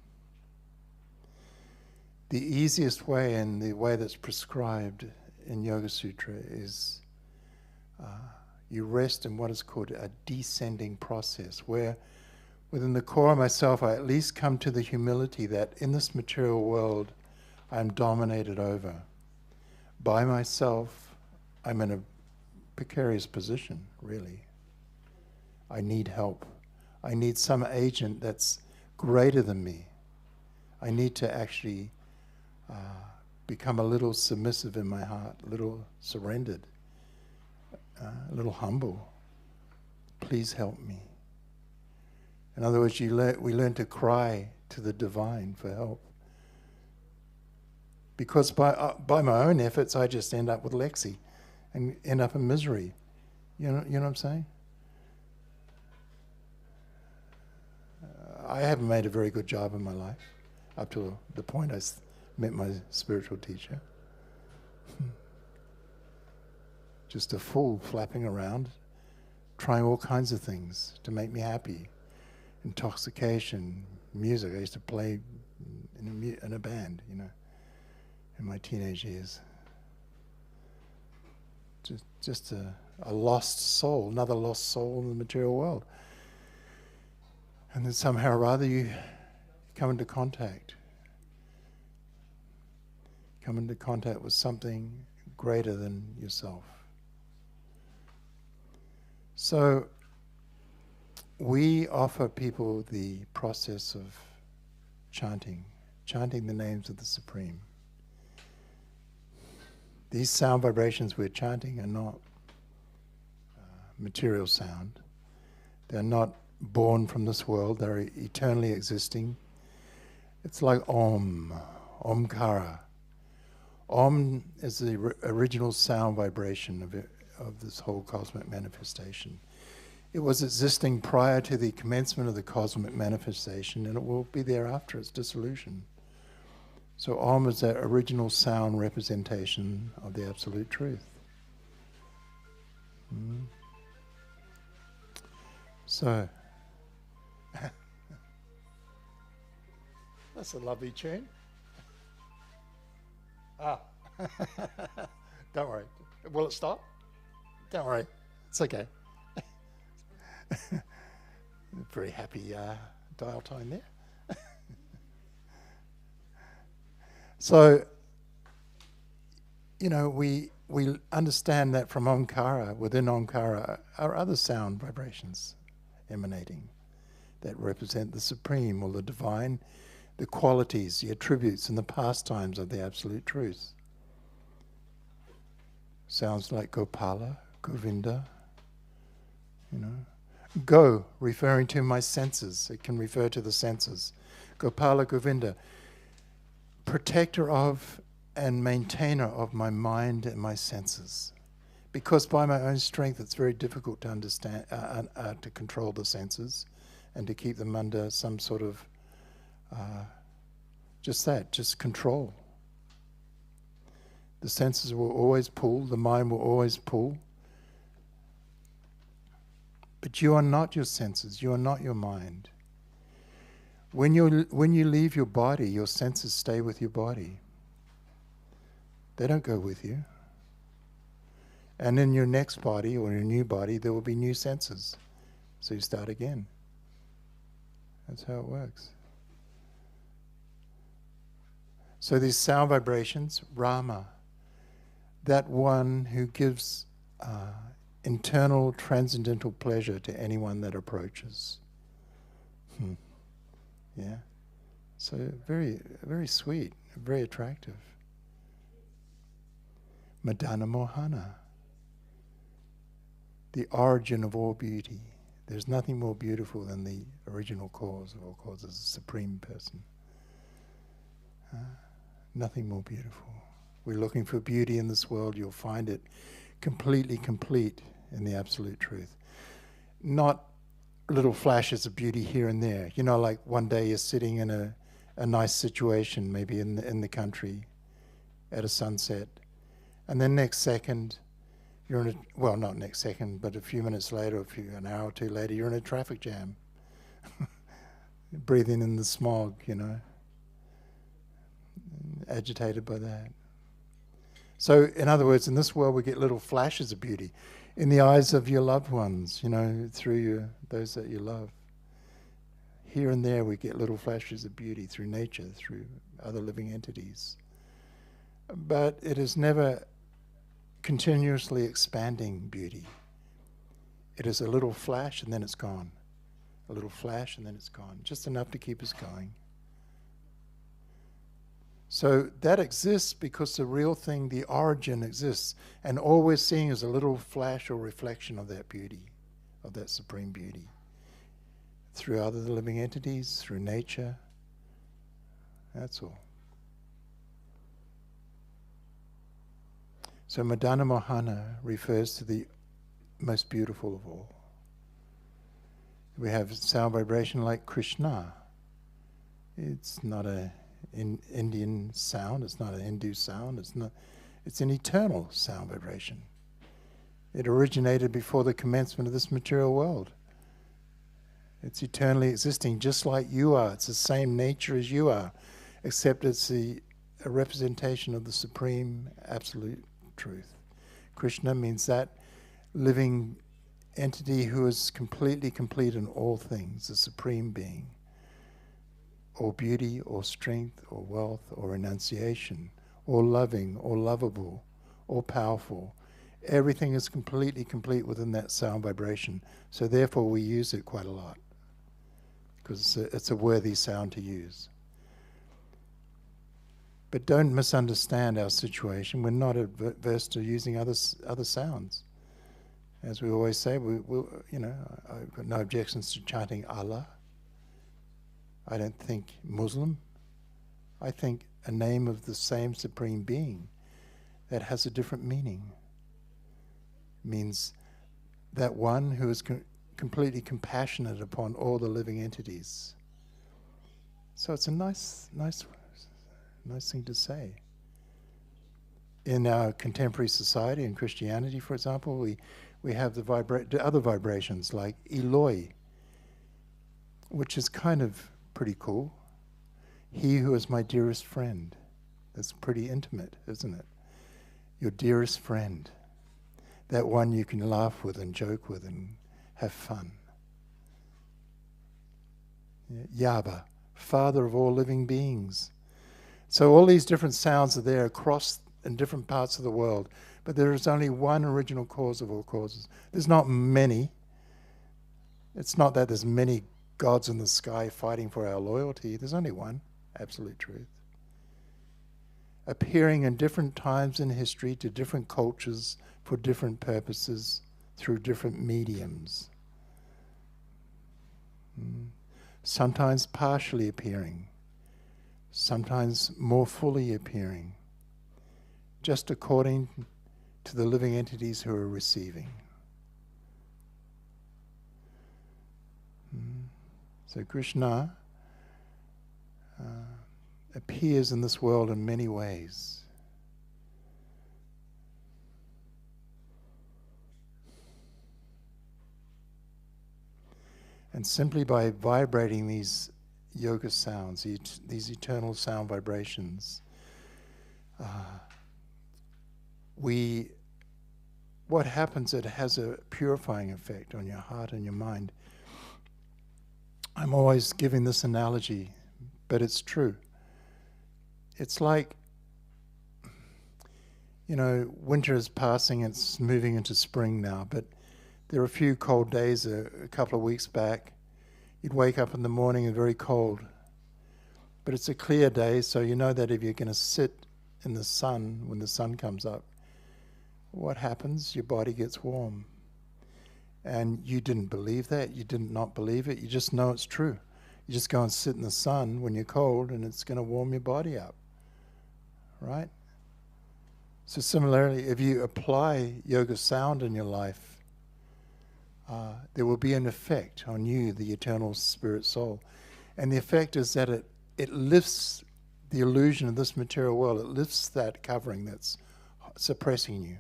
The easiest way, and the way that's prescribed in Yoga Sutra, is you rest in what is called a descending process, where within the core of myself I at least come to the humility that in this material world I'm dominated over. By myself, I'm in a precarious position, really. I need help. I need some agent that's greater than me. I need to actually become a little submissive in my heart, a little surrendered, a little humble. Please help me. In other words, we learn to cry to the divine for help. Because by my own efforts, I just end up with Lexi and end up in misery. You know what I'm saying? I haven't made a very good job in my life up to the point I met my spiritual teacher. Just a fool flapping around, trying all kinds of things to make me happy. Intoxication, music. I used to play in a band, in my teenage years. Just a lost soul, another lost soul in the material world. And then somehow or other you come into contact with something greater than yourself. So we offer people the process of chanting the names of the Supreme. These sound vibrations we're chanting are not material sound. They're not born from this world. They're eternally existing. It's like Om, Omkara. Om is the original sound vibration of this whole cosmic manifestation. It was existing prior to the commencement of the cosmic manifestation, and it will be there after its dissolution. So Om is that original sound representation of the Absolute Truth. So, that's a lovely tune. Don't worry. Will it stop? Don't worry. It's okay. Very happy dial tone there. So, we understand that from Omkara, within Omkara, are other sound vibrations emanating that represent the Supreme or the Divine, the qualities, the attributes, and the pastimes of the Absolute Truth. Sounds like Gopala, Govinda, Go, referring to my senses. It can refer to the senses. Gopala, Govinda, protector of and maintainer of my mind and my senses. Because by my own strength it's very difficult to understand, to control the senses and to keep them under some sort of just control. The senses will always pull, the mind will always pull. But you are not your senses, you are not your mind. When you leave your body, your senses stay with your body. They don't go with you. And in your next body or your new body, there will be new senses. So you start again. That's how it works. So these sound vibrations, Rama, that one who gives internal transcendental pleasure to anyone that approaches. Yeah. So very, very sweet, very attractive. Madana Mohana, the origin of all beauty. There's nothing more beautiful than the original cause of all causes, the Supreme Person. Nothing more beautiful. we're looking for beauty in this world, you'll find it completely complete in the absolute truth. Not little flashes of beauty here and there. You know, like one day you're sitting in a nice situation, maybe in the country at a sunset, and then next second you're in a, well, not next second, but a few minutes later, an hour or two later, you're in a traffic jam, breathing in the smog, you know, agitated by that. So, in other words, in this world we get little flashes of beauty in the eyes of your loved ones, you know, through those that you love. Here and there we get little flashes of beauty through nature, through other living entities. But it is never continuously expanding beauty. It is a little flash and then it's gone. A little flash and then it's gone. Just enough to keep us going. So that exists because the real thing, the origin exists. And all we're seeing is a little flash or reflection of that beauty, of that supreme beauty. Through other living entities, through nature. That's all. So Madana Mohana refers to the most beautiful of all. We have sound vibration like Krishna. It's not an Indian sound, it's not an Hindu sound, it's an eternal sound vibration. It originated before the commencement of this material world. It's eternally existing just like you are. It's the same nature as you are, except it's a representation of the supreme absolute truth. Krishna means that living entity who is completely complete in all things, the supreme being. Or beauty, or strength, or wealth, or renunciation, or loving, or lovable, or powerful. Everything is completely complete within that sound vibration. So therefore we use it quite a lot, because it's a worthy sound to use. But don't misunderstand our situation. We're not averse to using other sounds. As we always say, I've got no objections to chanting Allah. I don't think Muslim. I think a name of the same supreme being that has a different meaning. Means that one who is completely compassionate upon all the living entities. So it's a nice thing to say. In our contemporary society, in Christianity, for example, we have the other vibrations like Eloi, which is kind of pretty cool. He who is my dearest friend. That's pretty intimate, isn't it? Your dearest friend. That one you can laugh with and joke with and have fun. Yaba, Father of all living beings. So all these different sounds are there across in different parts of the world, but there is only one original cause of all causes. There's not many. It's not that there's many gods in the sky fighting for our loyalty. There's only one, absolute truth. Appearing in different times in history to different cultures for different purposes through different mediums. Sometimes partially appearing, sometimes more fully appearing, just according to the living entities who are receiving. So Krishna appears in this world in many ways. And simply by vibrating these yoga sounds, these eternal sound vibrations, what happens, it has a purifying effect on your heart and your mind. I'm always giving this analogy, but it's true. It's like, winter is passing, it's moving into spring now, but there are a few cold days a couple of weeks back. You'd wake up in the morning and very cold. But it's a clear day, so you know that if you're going to sit in the sun, when the sun comes up, what happens? Your body gets warm. And you didn't believe that, you did not believe it, you just know it's true. You just go and sit in the sun when you're cold and it's going to warm your body up. Right? So similarly, if you apply yoga sound in your life, there will be an effect on you, the eternal spirit soul. And the effect is that it lifts the illusion of this material world. It lifts that covering that's suppressing you.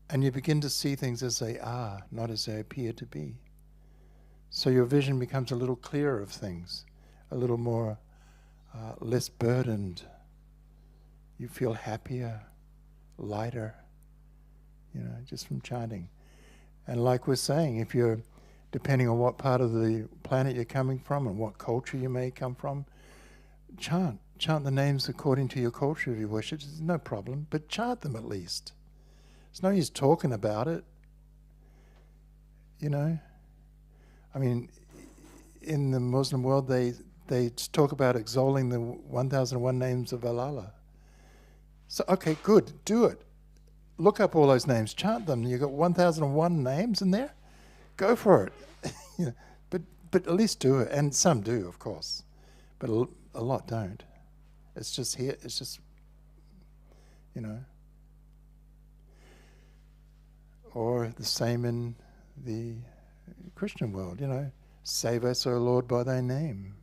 And you begin to see things as they are, not as they appear to be. So your vision becomes a little clearer of things, a little more less burdened. You feel happier, lighter, just from chanting. And like we're saying, if you're, depending on what part of the planet you're coming from and what culture you may come from, chant the names according to your culture if you wish. It's no problem, but chant them at least. It's no use talking about it, I mean, in the Muslim world, they talk about exalting the 1001 names of Allah. So, okay, good, do it. Look up all those names, chant them. You've got 1001 names in there? Go for it. But at least do it. And some do, of course. But a lot don't. It's just here, it's just, Or the same in the Christian world, Save us, O Lord, by thy name.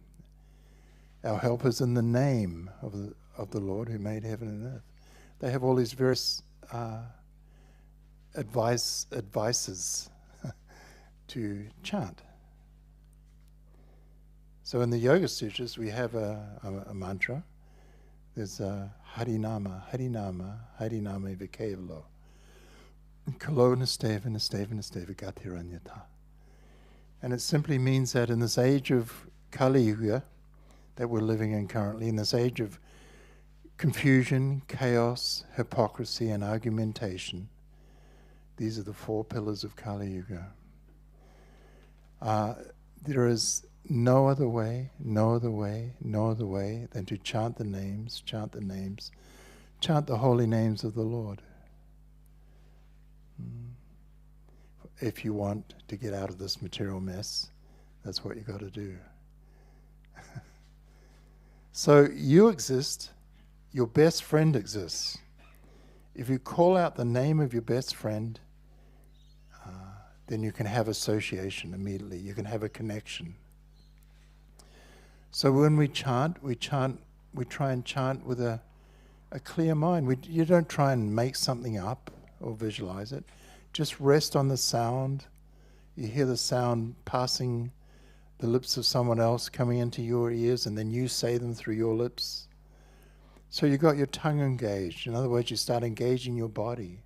Our help is in the name of the Lord who made heaven and earth. They have all these various advices to chant. So in the Yoga Sutras, we have a mantra. There's Harinama, Harinama, Harinama Vikevalo. Kalo Nasteva, Nasteva, Nasteva Gatiranyata. And it simply means that in this age of Kali Yuga that we're living in currently, in this age of confusion, chaos, hypocrisy, and argumentation, these are the 4 pillars of Kali Yuga. There is no other way than to chant the names, chant the holy names of the Lord. If you want to get out of this material mess, that's what you got to do. So you exist, your best friend exists. If you call out the name of your best friend, then you can have association immediately. You can have a connection. So when we try and chant with a clear mind. You don't try and make something up or visualize it. Just rest on the sound. You hear the sound passing the lips of someone else coming into your ears, and then you say them through your lips. So you got your tongue engaged. In other words, you start engaging your body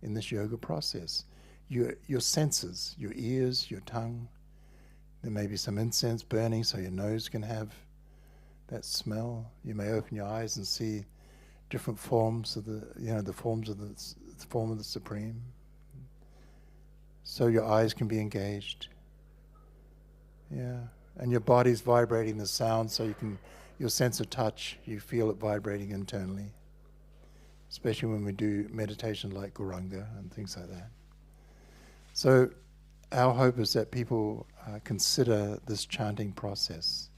in this yoga process. Your senses, your ears, your tongue. There may be some incense burning, so your nose can have that smell. You may open your eyes and see different forms of the form of the Supreme. So your eyes can be engaged. Yeah, and your body's vibrating the sound, so your sense of touch, you feel it vibrating internally. Especially when we do meditation like Guranga and things like that. So our hope is that people consider this chanting process.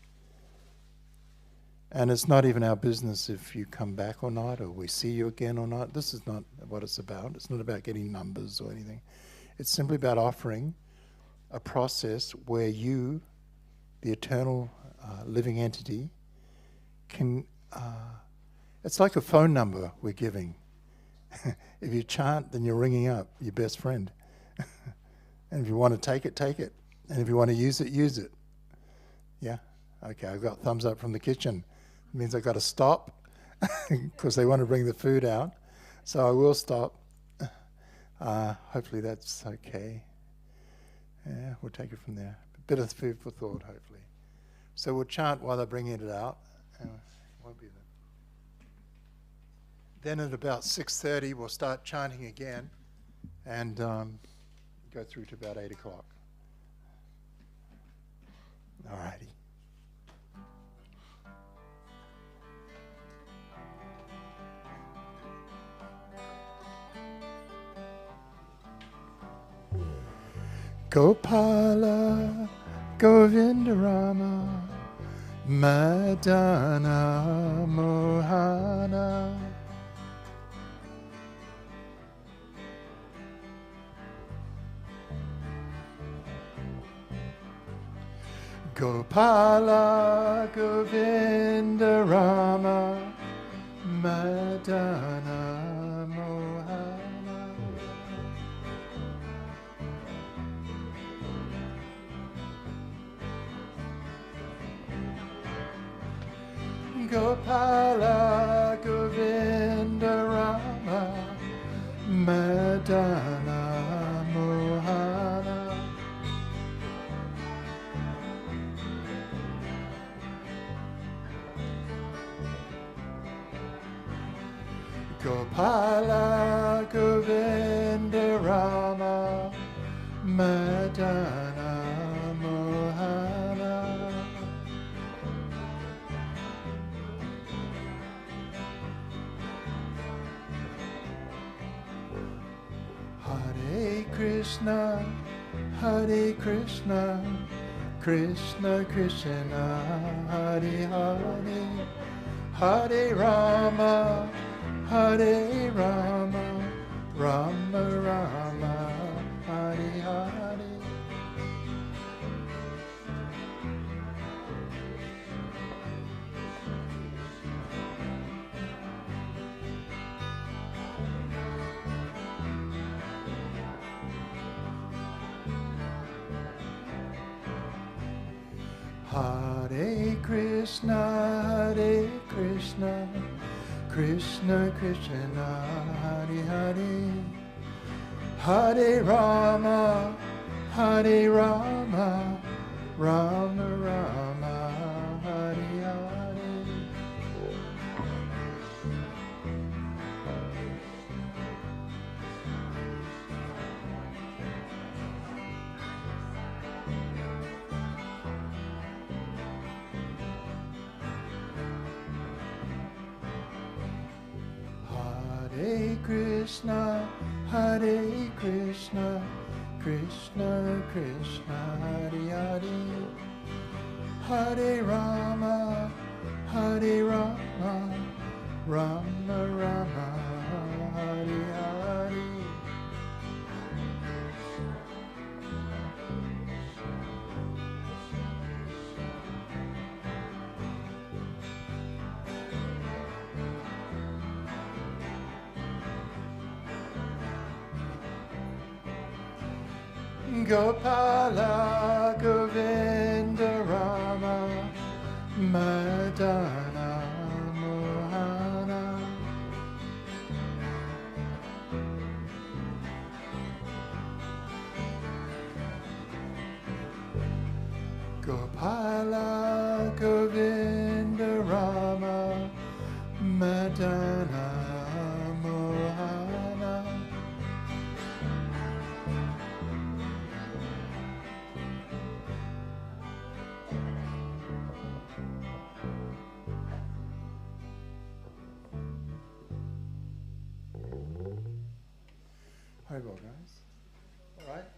And it's not even our business if you come back or not, or we see you again or not. This is not what it's about. It's not about getting numbers or anything. It's simply about offering a process where you, the eternal living entity, can... it's like a phone number we're giving. If you chant, then you're ringing up your best friend. And if you want to take it, take it. And if you want to use it, use it. Yeah? Okay, I've got thumbs up from the kitchen. It means I've got to stop because they want to bring the food out. So I will stop. Hopefully that's okay. Yeah, we'll take it from there. A bit of food for thought, hopefully. So we'll chant while they're bringing it out. Won't be that. Then at about 6:30, we'll start chanting again and go through to about 8 o'clock. All righty. Gopala, Govindarama, Madana, Mohana, Gopala Govinda Rama Madana Mohana. Gopala Govinda Rama Madana Mohana. Gopala Govinda Rama Madana Mohana. Hare Krishna, Hare Krishna, Krishna Krishna, Hare Hare, Hare Rama, Hare Rama, Rama Rama, Hare Hare. Hare Krishna, Hare Krishna, Krishna Krishna, Hare Hare, Hare Rama, Hare Rama, Rama Rama, Hare Hare. Hare Krishna, Hare Krishna, Krishna Krishna, Hare Hare, Hare Rama, Hare Rama, Rama Rama, Hare Hare. Gopala Govinda Rama Madana Mohana. Gopala Govinda Rama Madana Mohana. Hi, well, guys. All right,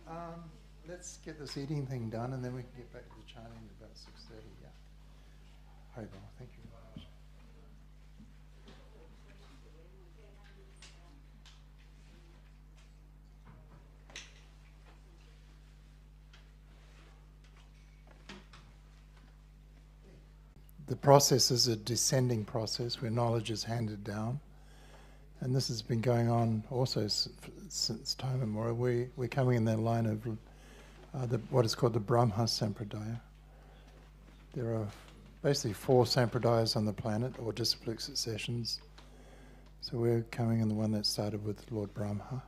let's get this eating thing done, and then we can get back to the chanting at about 6:30. Yeah. Hi, well, thank you very much. The process is a descending process where knowledge is handed down. And this has been going on also since time immemorial. We're coming in the line of what is called the Brahma Sampradaya. There are basically 4 sampradayas on the planet, or disciplic successions. So we're coming in the one that started with Lord Brahma.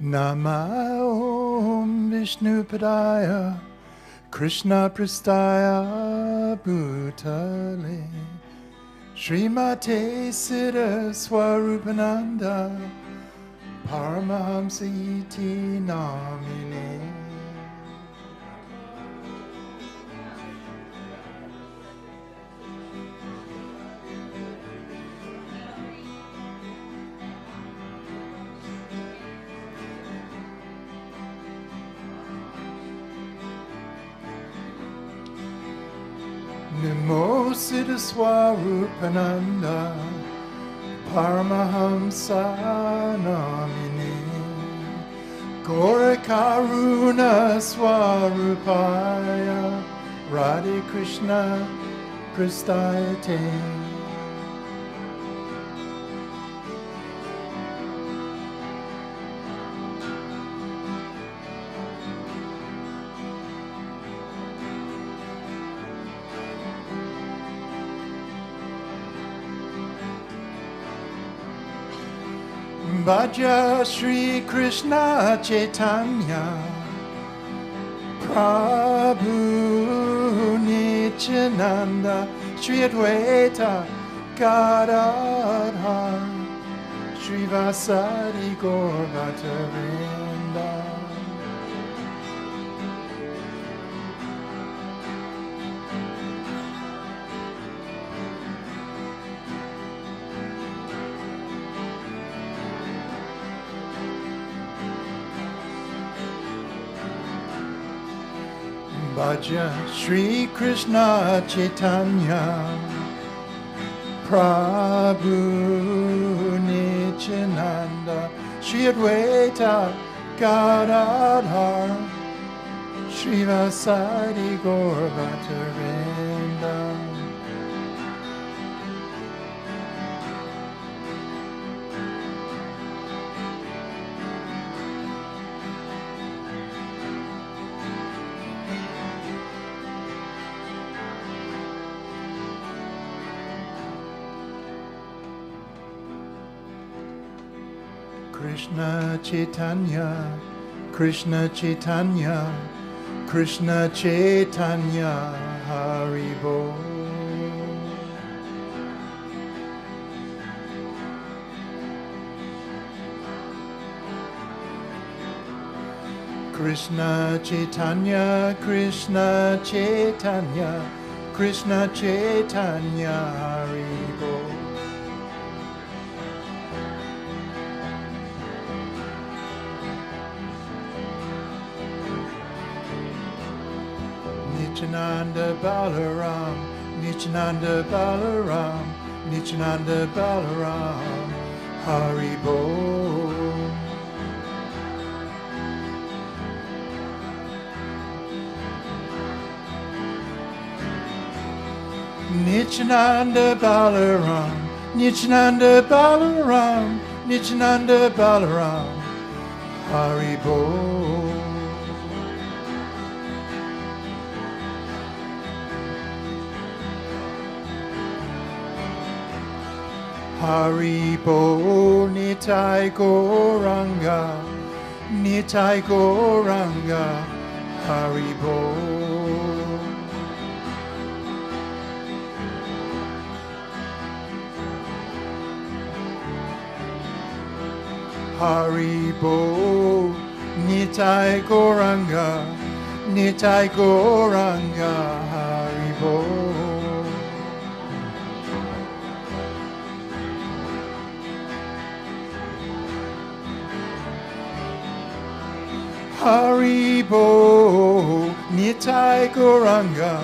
Nama Om Vishnu Padaya Krishna Prastaya Bhutale Srimate Siddha Swarupananda Paramahamsa Iti Namine. Namo Siddha Swarupananda Paramahamsa Namini Gaura Karuna Swarupaya Radhe Krishna Prastayate Bhaja Shri Krishna Chaitanya Prabhu Nityananda Shri Advaita Gadadhar Shri Vasari Gaur Bhattavrinda Bhaja Shri Krishna Chaitanya Prabhu Nityananda Shri Advaita Gadadhar Shri Vasari Gaur Bhattavrinda Krishna Chaitanya, Krishna Chaitanya, Krishna Chaitanya, Haribo. Krishna Chaitanya, Krishna Chaitanya, Krishna Chaitanya, Haribo. Nityananda Balaram, Nityananda Balaram, Nityananda Balaram, Haribo. Nityananda Balaram, Nityananda Balaram, Nityananda Balaram, Haribo. Haribo Nitai Goranga, Nitai Goranga, Haribo. Haribo Nitai Goranga, Nitai Goranga, Haribo. Haribo Nitai Goranga,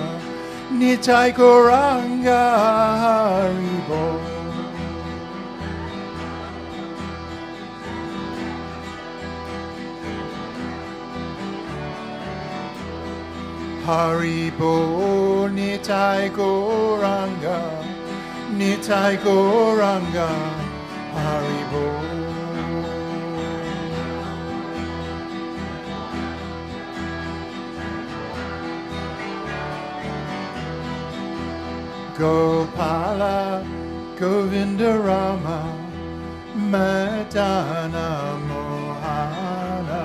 Nitai Goranga, Haribo. Haribo Nitai Goranga, Nitai Goranga, Haribo. Gopala, Govinda Rama, Madana Mohana.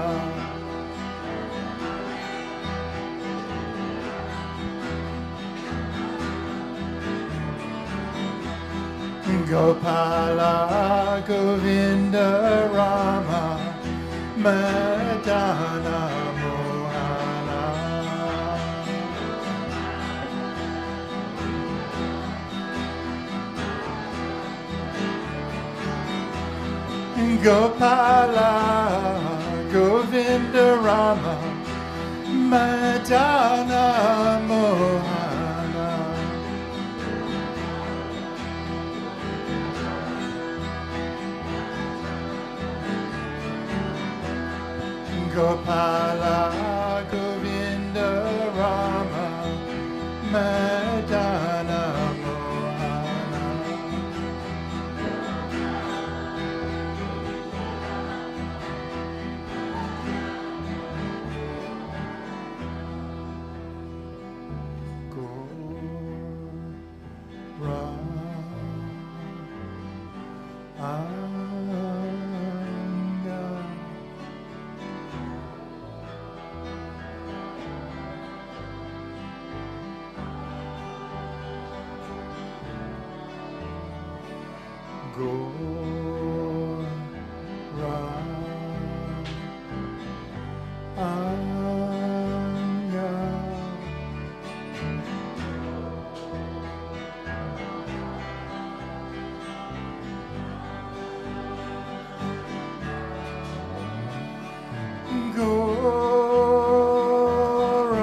Gopala, Govinda Rama, Madana Mohana. Gopala, Govinda Rama, Madana Mohana. Gopala Govinda Rama Madana Mohana Gora Anga Gora Anga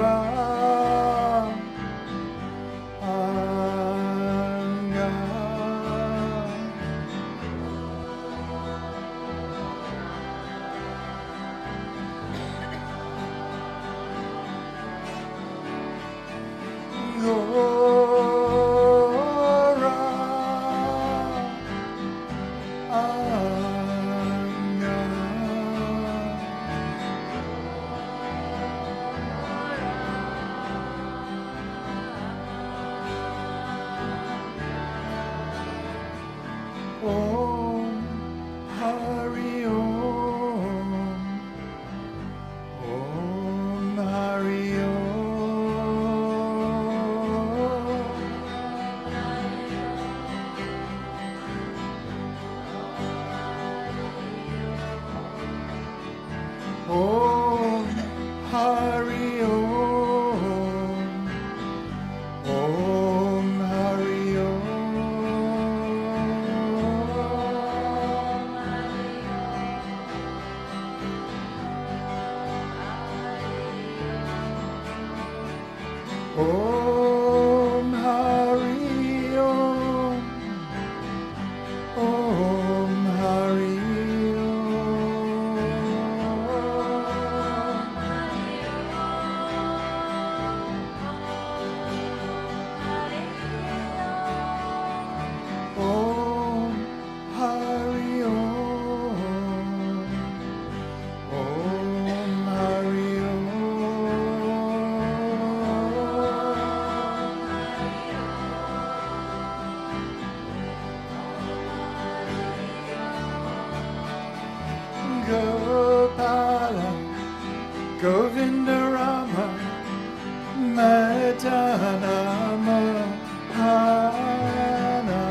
Gora Anga Gora Om Hari Om Om Hari Om Hari Om Hari Om Hari Om Hari Om Hari Om Hari Gopala Govinda Rama Madana Mohana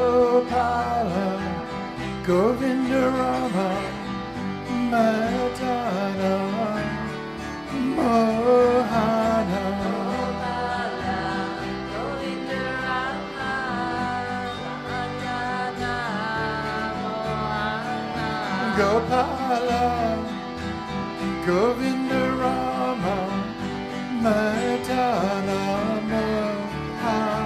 Gopala Govinda Rama Madana Mohana Gopala Govinda Rama Madana Mohana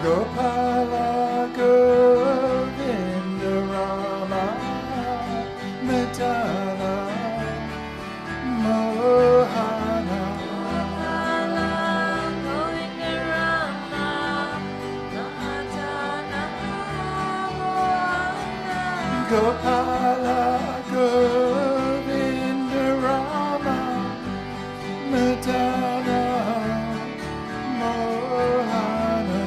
Gopala Govinda Rama Madana Mohana Gopala Govinda Rama Madana Mohana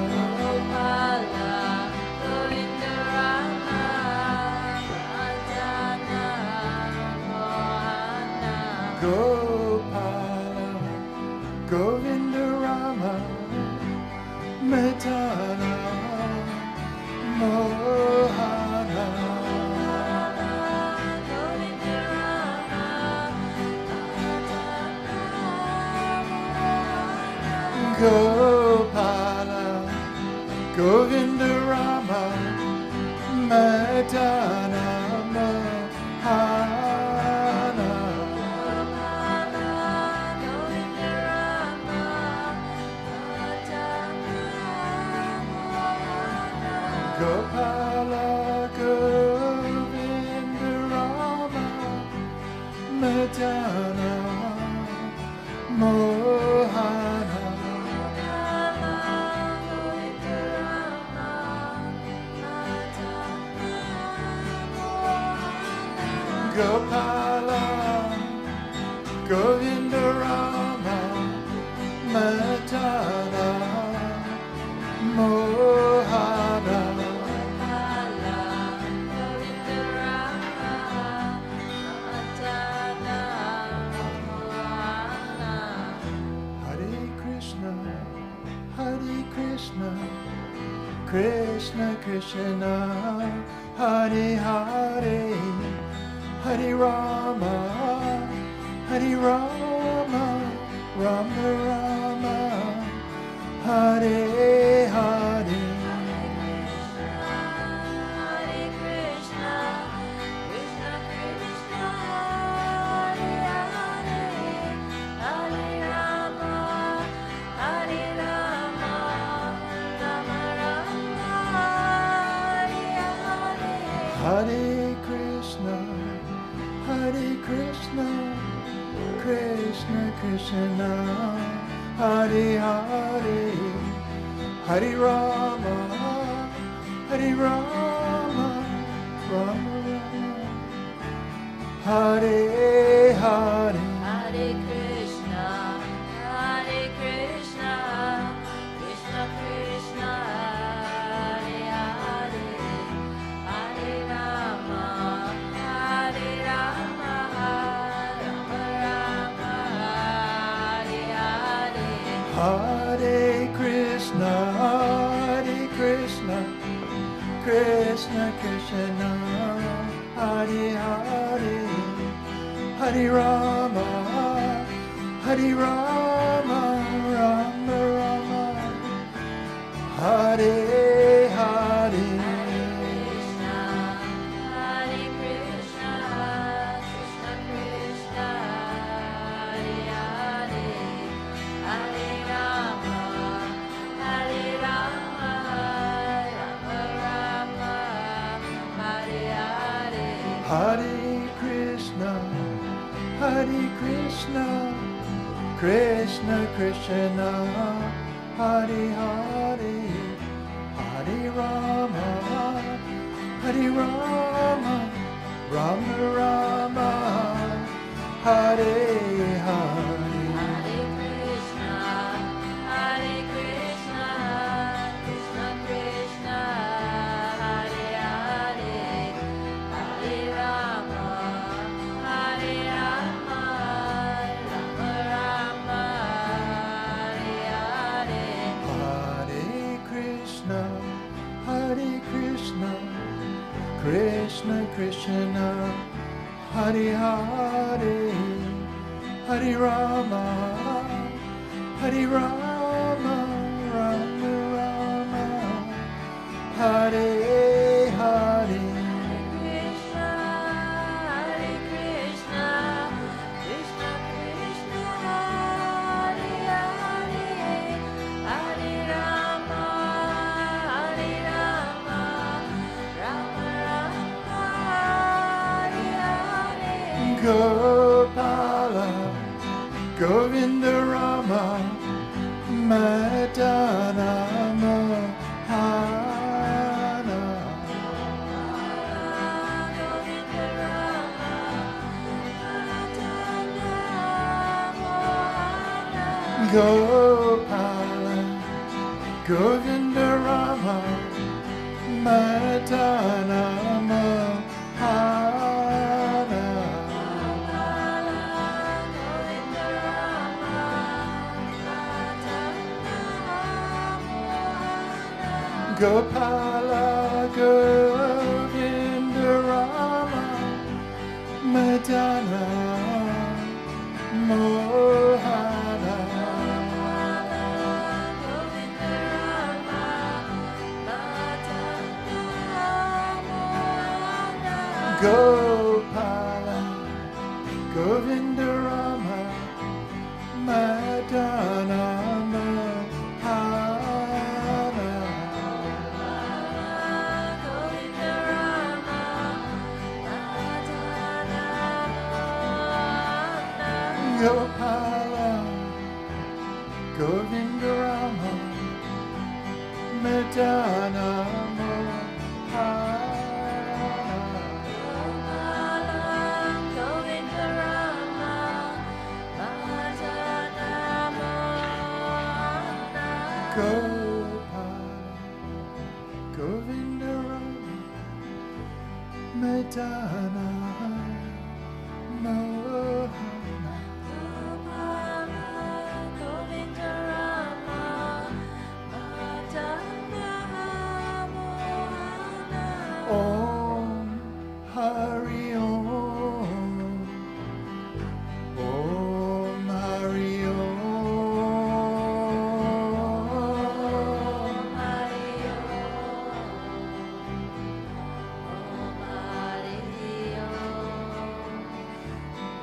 Gopala Govinda Rama Madana Mohana Gopala Govinda Rama Madana Mohana Gopala Govinda Rama Madana Mohana Gopala Govinda Rama Madana Mohana Hare Krishna, Hare Krishna, Krishna Krishna, Hare Hare, Hare Rama, Hare Rama, Rama Rama, Hare Hare. Hare Krishna, Hare Krishna, Krishna Krishna, Hare Hare, Hare Rama, Hare Rama, Rama Rama, Hare Hare. Hare Krishna, Krishna Krishna, Hare Hare, Hare Rama, Rama Rama, Hare Hare. Hare Krishna, Krishna Krishna, Hare Hare, Hare Rama, Rama Rama, Hare Hare. Krishna, Krishna Krishna, Hare Hare, Hare Rama, Rama Rama, Hare Hare. Hare Krishna, Krishna Krishna, Hare Hare, Hare Rama, Rama Rama, Hare Hare. Hare Krishna, Krishna Krishna, Hare Hare, Hare Rama, Rama Rama, Hare Hare. Hare Krishna, Krishna Krishna, Hare Hare, Hare Rama, Rama Rama, Hare Hare. Krishna, Krishna Krishna, Hare Hare, Hare Rama, Rama Rama, Hare Hare. Gopala Govinda Rama Madana Mohana Gopala Govinda Rama Madana Mohana Gopala Govinda Rama Madana Mohana Gopala, Govinda Rama, Madana Mohana. Govinda Rama, Madana Mohana. Gopala, Govinda Rama, Madana Mohana. Govinda Rama, Madana Mohana. Gopala, Govinda Rama, Madana Mohana. Govinda Rama, Madana Mohana. Om Hari Om. Om Hari Om. Om Hari Om.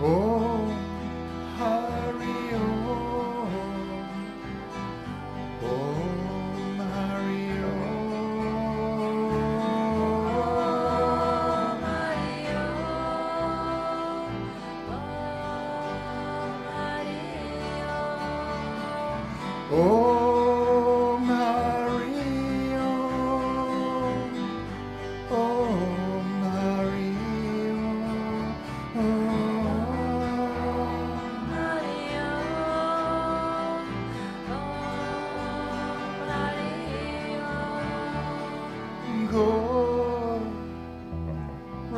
Om Hari Om. Om Hari Om. Om Hari Om.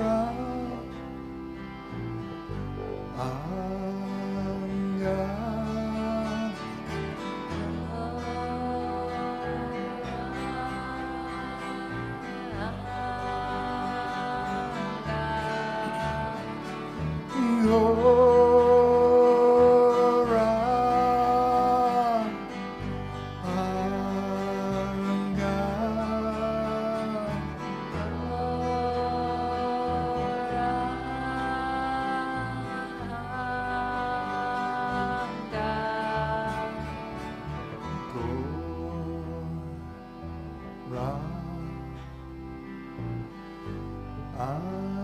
Gora Anga. Gora Anga. Gora Anga.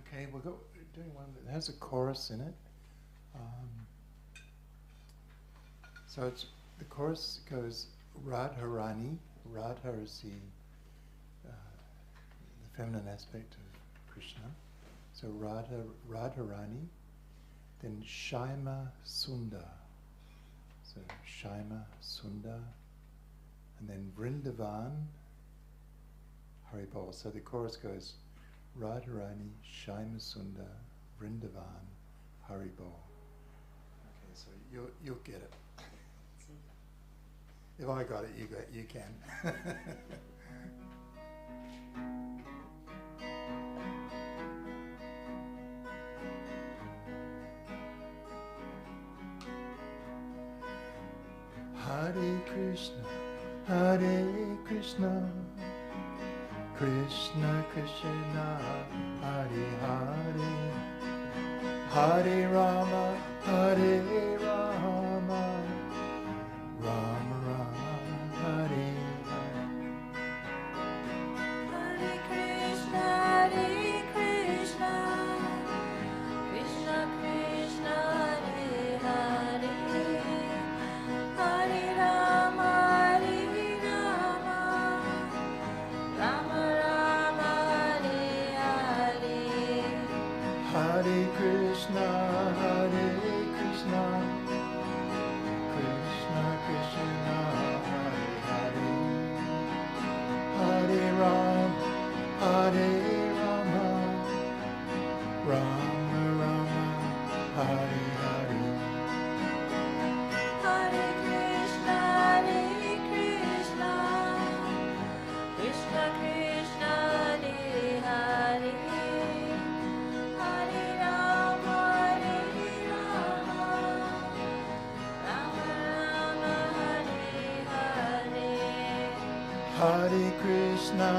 Okay, we're doing one that has a chorus in it. So the chorus goes Radharani. Radha is the feminine aspect of Krishna. So Radharani. Then Shaima Sundar. So Shaima Sundar. And then Vrindavan Haribol. So the chorus goes Radharani, Shaima Sundar, Vrindavan, Haribol. Okay, so you'll get it. If I got it, you can. Hare Krishna, Krishna Krishna, Hare Hare, Hare Rama, Hare Rama, Rama Rama, Hare Hare. Hare Krishna, Krishna Krishna, Hare Hare, Hare Rama, Rama Rama, Hare Hare. Hare Krishna, Krishna Hare Krishna,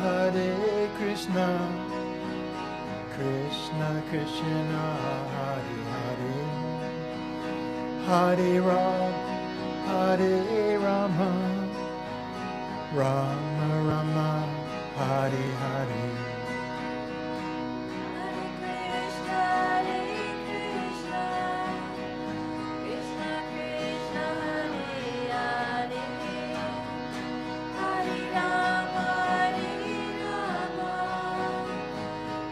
Hare Krishna, Krishna Krishna, Hare Hare, Hare Ram, Hare Rama, Rama Rama, Hare Hare. Hare Krishna, Krishna Krishna, Hare Hare, Hare Rama,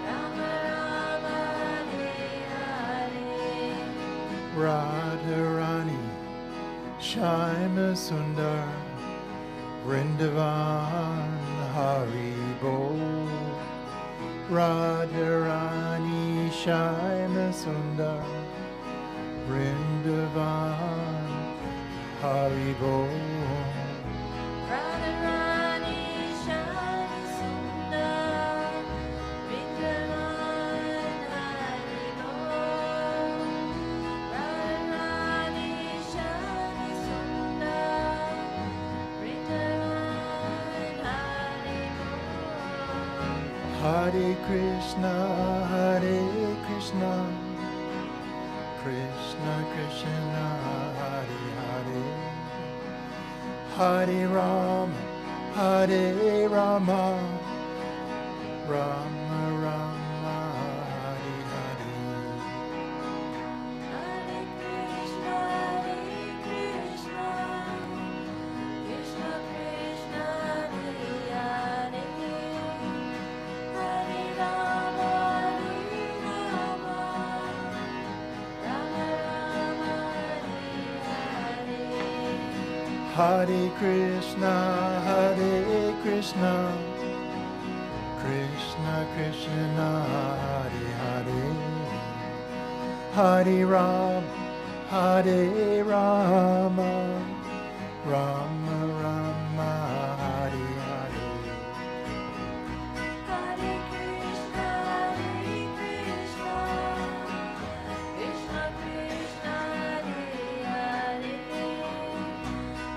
Rama Rama, Hare Hare. Radharani, Shyama Sundar, Vrindavan, Hari Bol. Radharani, Shyama Sundar, Vrindavan, Hari Bol. Radharani, Shyama Sundar, Vrindavan, Hari Bol. Radharani, Shyama Sundar, Vrindavan, Hari Bol. Hare Krishna, Hare Krishna, Krishna Krishna, Hare Hare, Hare Rama, Hare Rama, Rama Rama, Hare Hare. Hare Krishna, Krishna Krishna, Hare Hare, Hare Rama, Rama Rama, Hare Hare. Hare Krishna, Hare Krishna, Krishna Krishna, Hare Hare, Hare Ram, Hare Rama, Rama Rama, Hare Hare. Hare Krishna, Krishna Krishna, Hare Hare,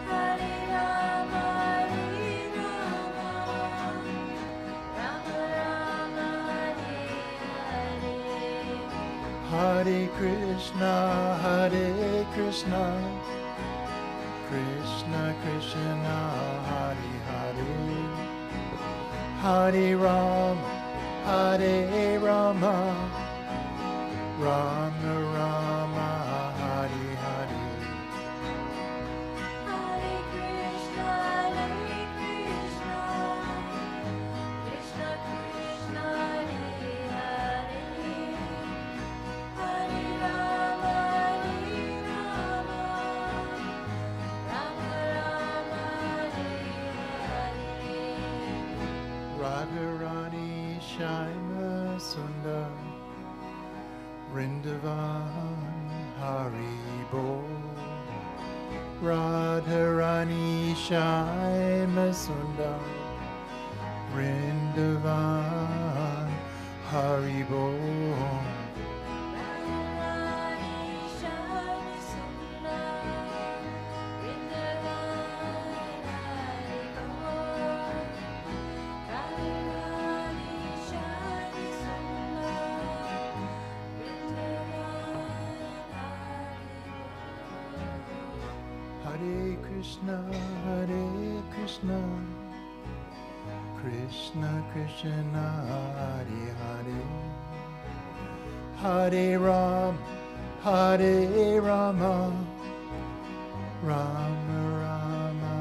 Hare Rama, Rama Rama, Hare Hare. Hare Krishna, Hare Krishna, Krishna Krishna, Hare Hare, Hare Ram, Hare Rama, Rama Rama, Hare Hare. Hare Krishna, Krishna Krishna, Hare Hare, Hare Rama, Rama Rama, Hare Hare. Radharani, Shyama Sundar, Vrindavan, Hari Bol. Radharani, Shyama Sundar, Vrindavan, Hari Bol. Radharani, Shyama Sundar, Vrindavan, Hari Bol. Radharani, Shyama Sundar, Vrindavan, Hari Bol. Hare Krishna, Hare Krishna, Krishna Krishna, Hare Hare, Hare Ram, Hare Rama, Rama Rama,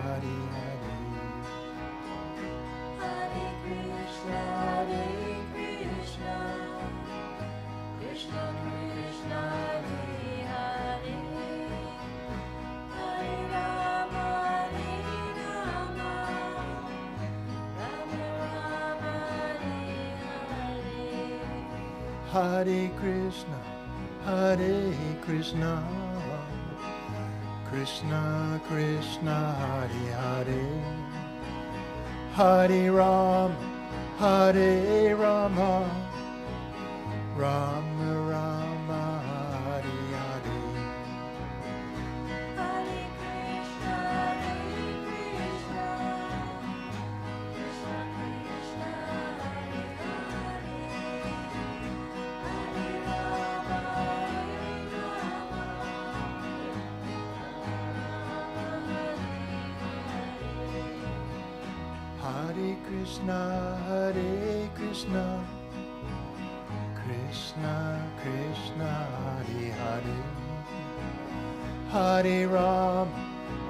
Hare Hare. Hare Krishna, Krishna Krishna, Hare Hare, Hare Rama, Rama Rama, Hare Hare. Hare Krishna, Hare Krishna, Krishna Krishna, Hare Hare, Hare Ram, Hare Rama, Rama Rama, Hare Hare. Hare Krishna, Hare Krishna, Krishna Krishna, Hare Hare, Hare Rama,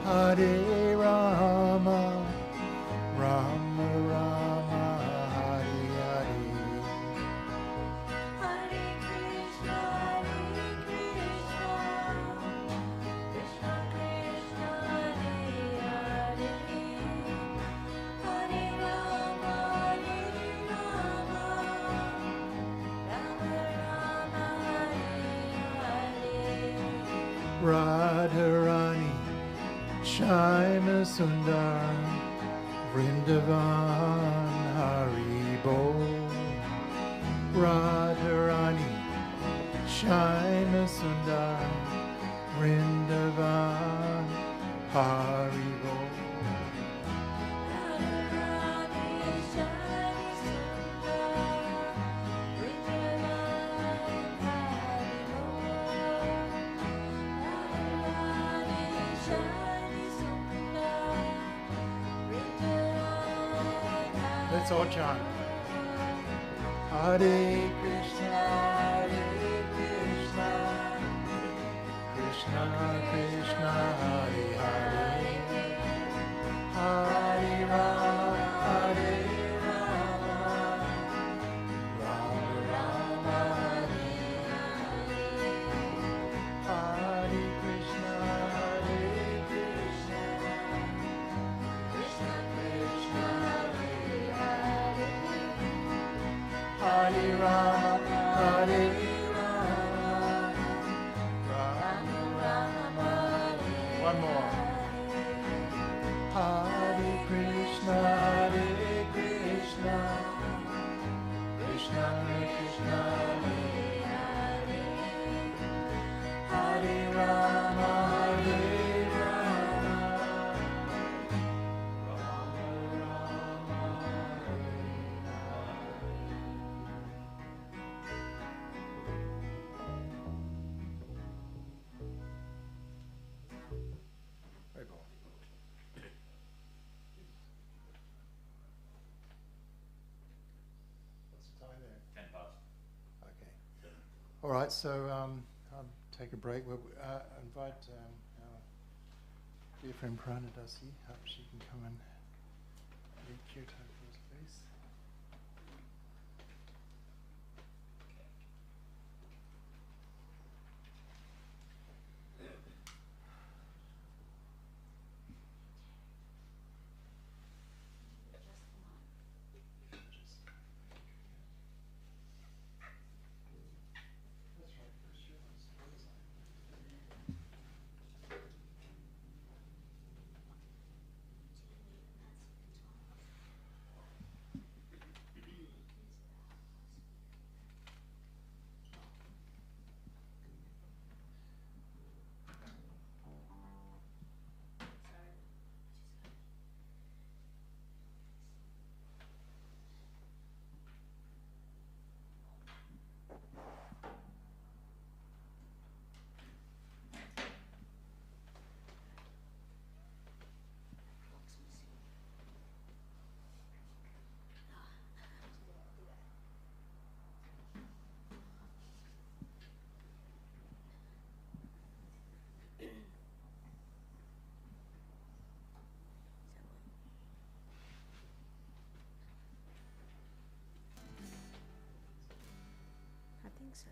Hare Rama, Rama Rama, Hare Hare. Hare Krishna, Krishna Krishna, Hare Hare, Hare Rama, Rama Rama, Hare Hare. Radharani, Shyama Sundar, Vrindavan Haribo. Radharani, Shyama Sundar, Vrindavan Haribo. Let's all chant. Hare Krishna, Hare Krishna, Krishna Krishna, Hare Hare, Hare Rama, Hare Rama, Rama Rama, Hare Krishna, Hare Krishna, Krishna Krishna, Hare Rama, Hare Rama, Rama Rama. One more. Hare Krishna, Hare Krishna, Krishna Krishna, Hare Rama, Hare Rama, Rama Rama, Very cool. What's the time there? 10 past. Okay. All right, so I'll take a break. We'll invite our dear friend Pranadasi up. She can come and read Kirtan for us, please. That's right, first year was I think so.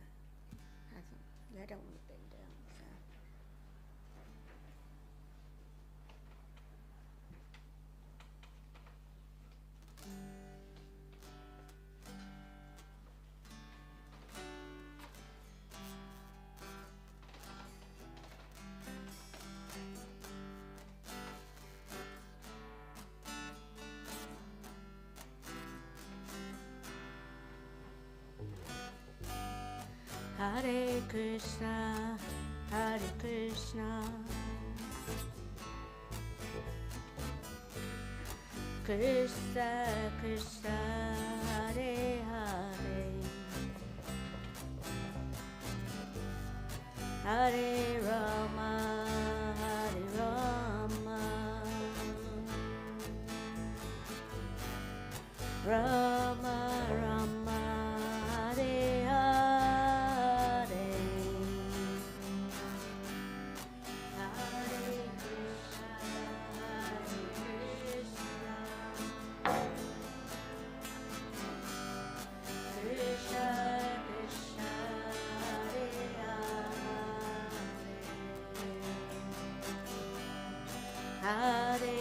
I think they don't want to bend down. So. Hare Krishna, Hare Krishna, Krishna Krishna, Hare Hare, Hare Rama, Hare Rama, Rama Rama Hare Hare Hare Krishna Krishna Krishna Hare Hare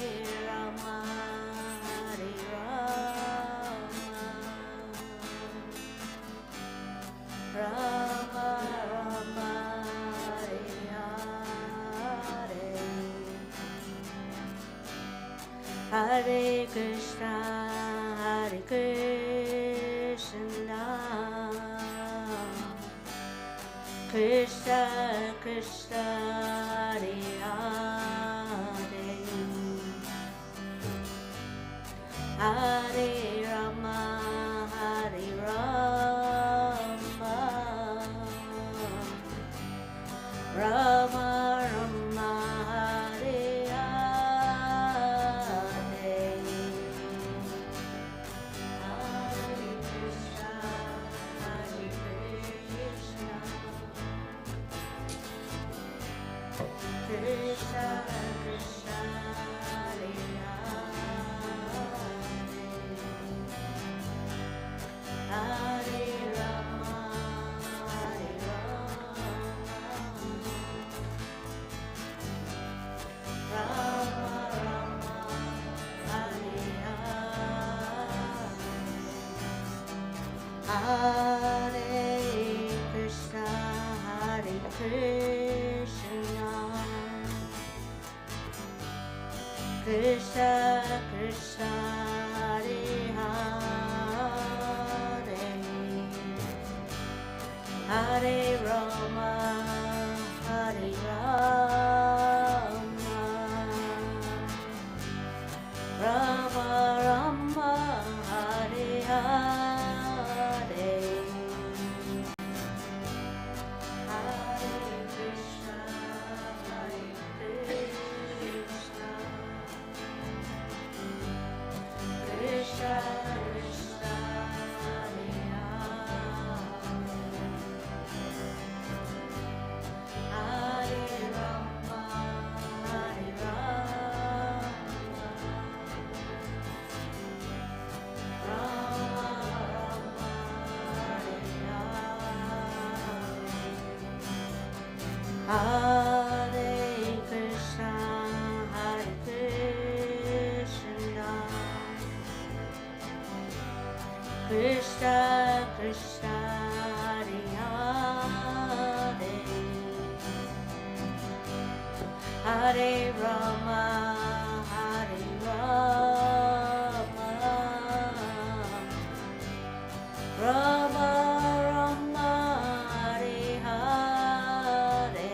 Rama Hare Rama Rama Rama Hare Hare Hare Krishna Krishna Krishna Hare Hare Hare Rama Hare Rama Rama Rama Hare Hare Hare Krishna Krishna Krishna Hare Hare Hare Rama Hare Rama Rama Rama Hare Hare Hare Krishna Krishna Krishna Hare Hare Hare Rama Hare Rama Rama Rama Hare Hare Hare Krishna Krishna Krishna Krishna Hare Hare Hare Rama Hare Rama Rama Rama Hare Hare Hare Krishna Krishna Krishna Hare Hare Hare Rama Hare Rama Rama Rama Hare Hare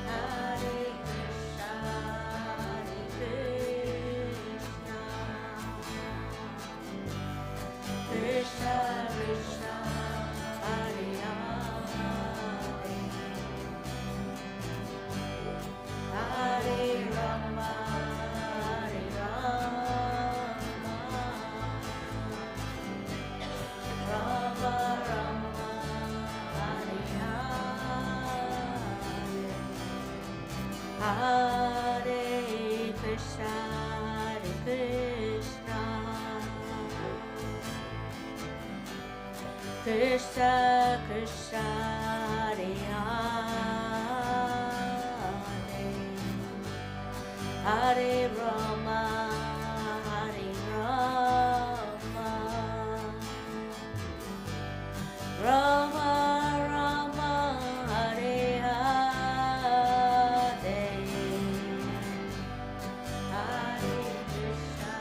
Hare Krishna Krishna Krishna Hare Hare Hare Rama Hare Rama Rama Rama Hare Hare Hare Krishna Krishna Krishna Hare Hare Hare Rama Hare Rama Rama Rama Hare Hare Hare Krishna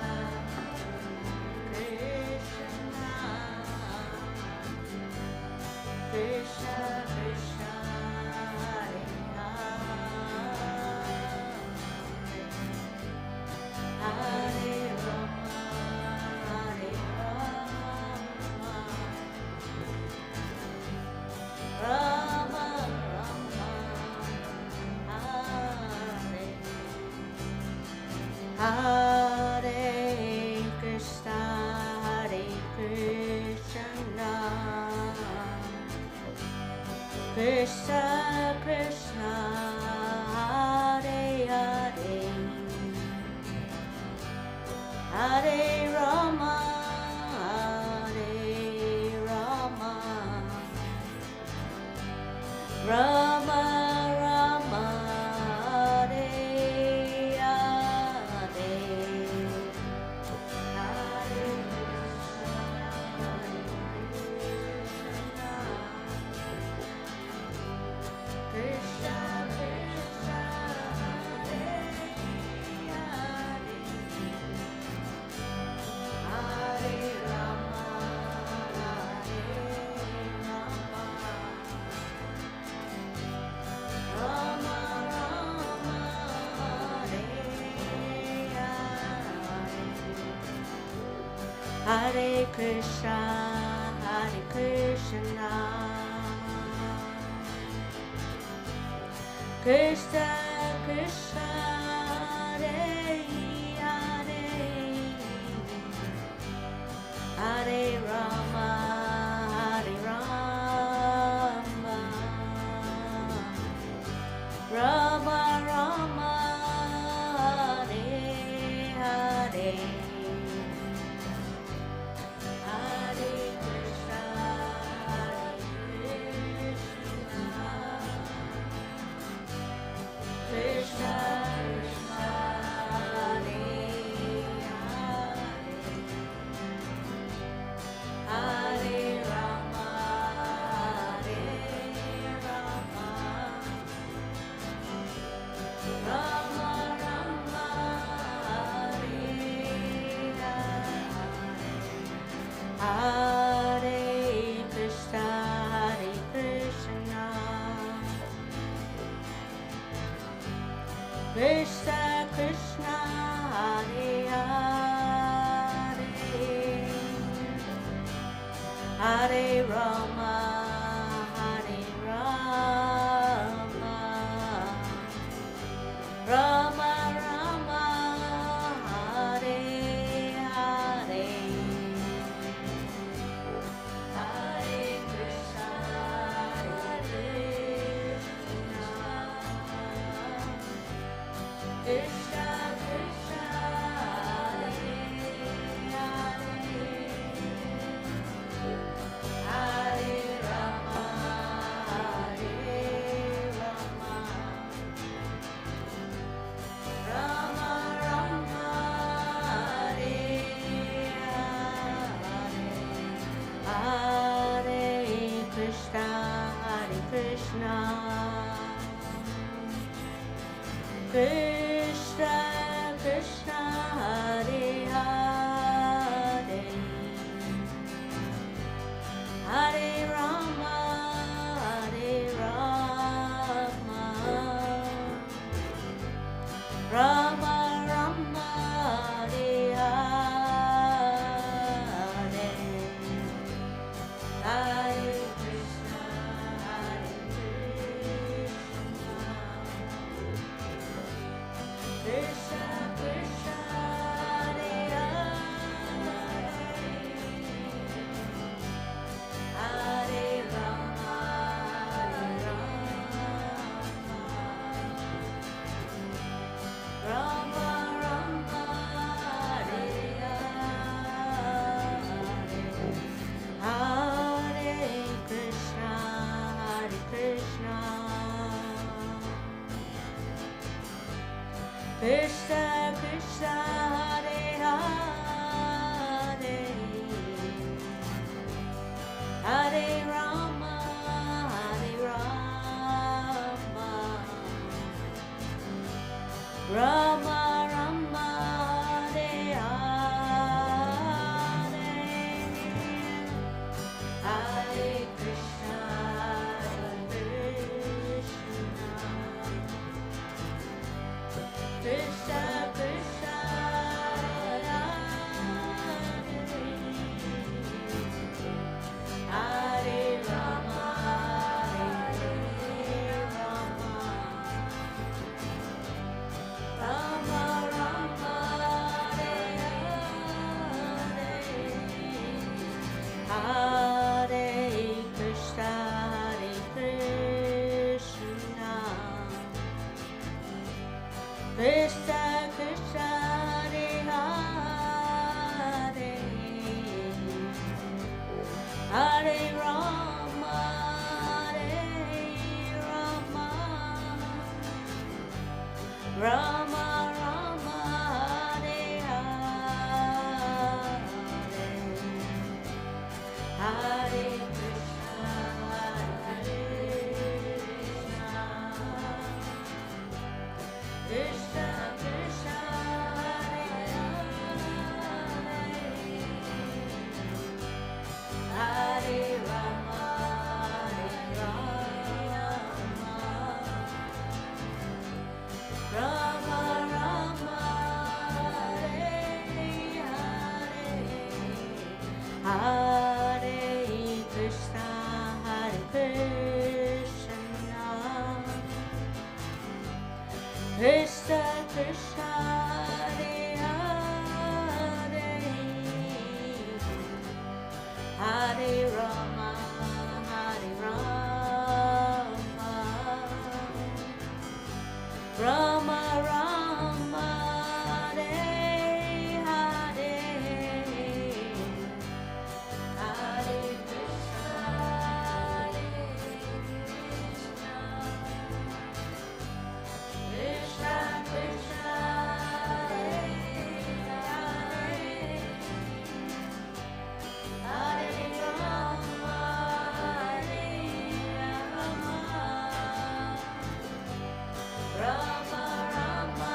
Krishna Krishna Hare Hare Rama Hare Rama Rama Rama Hare Hare Rama Rama Hare Hare Hare Krishna Krishna Hare Hare Hare Rama Hare Rama Rama Rama Hare Hare Hare Krishna Krishna Krishna Hare Hare Hare Rama Rama Rama Hare Hare Hare Krishna Krishna Krishna Hare Hare Hare Rama Rama Rama Hare Hare Krishna Krishna Krishna Hare Hare Hare Rama Rama Rama Hare Hare Hare Krishna Krishna Krishna Hare Hare Hare Rama Rama Rama Hare Hare Hare Krishna Krishna Krishna Hare Hare Hare Rama Rama Rama Hare Hare Hare Krishna Krishna Krishna Hare Hare Rama Rama Rama Hare Hare Krishna Krishna Krishna Hare Hare Hare Rama Rama Rama Hare Hare Hare Krishna Krishna Krishna Hare Rama Rama Rama Hare Krishna Krishna Krishna Hare Hare Hare Rama Rama Rama Hare Hare Hare Krishna Krishna Krishna Hare Rama Rama Rama Hare Krishna Krishna Krishna Hare Rama Rama Rama Hare Hare Hare Krishna Krishna Krishna Hare Rama Rama Rama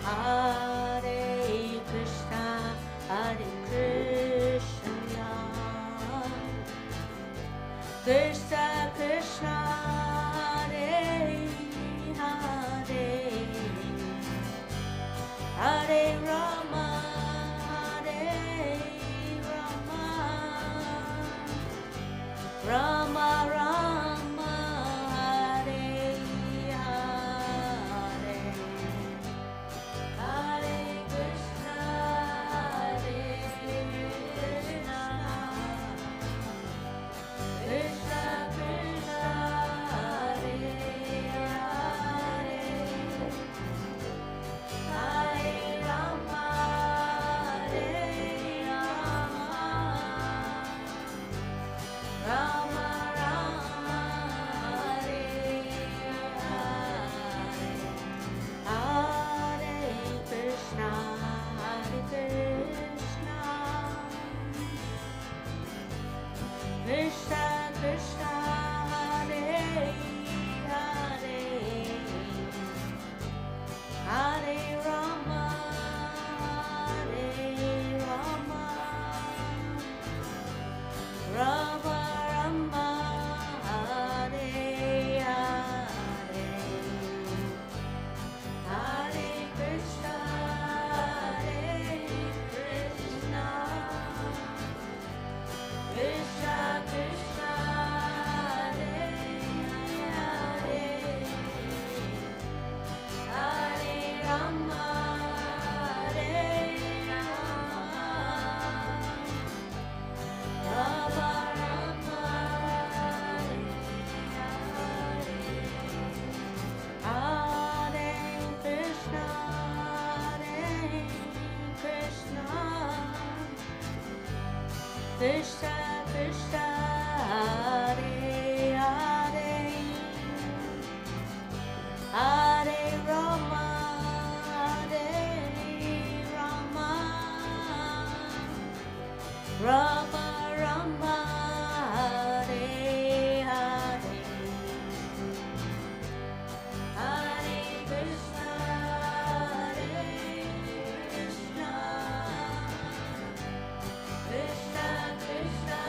Hare Hare Krishna Krishna Krishna Hare Hare Hare Rama Rama Rama Hare Hare Hare Krishna Krishna Krishna Hare Hare Rama Rama Rama Hare Hare Krishna Krishna Krishna Hare Hare Hare Rama Rama Rama Hare Hare Hare Krishna Krishna Krishna Krishna Hare Hare Hare Rama Rama Rama Hare Krishna Krishna Krishna Hare Hare Hare Rama Rama Rama Hare Hare Hare Krishna Krishna Krishna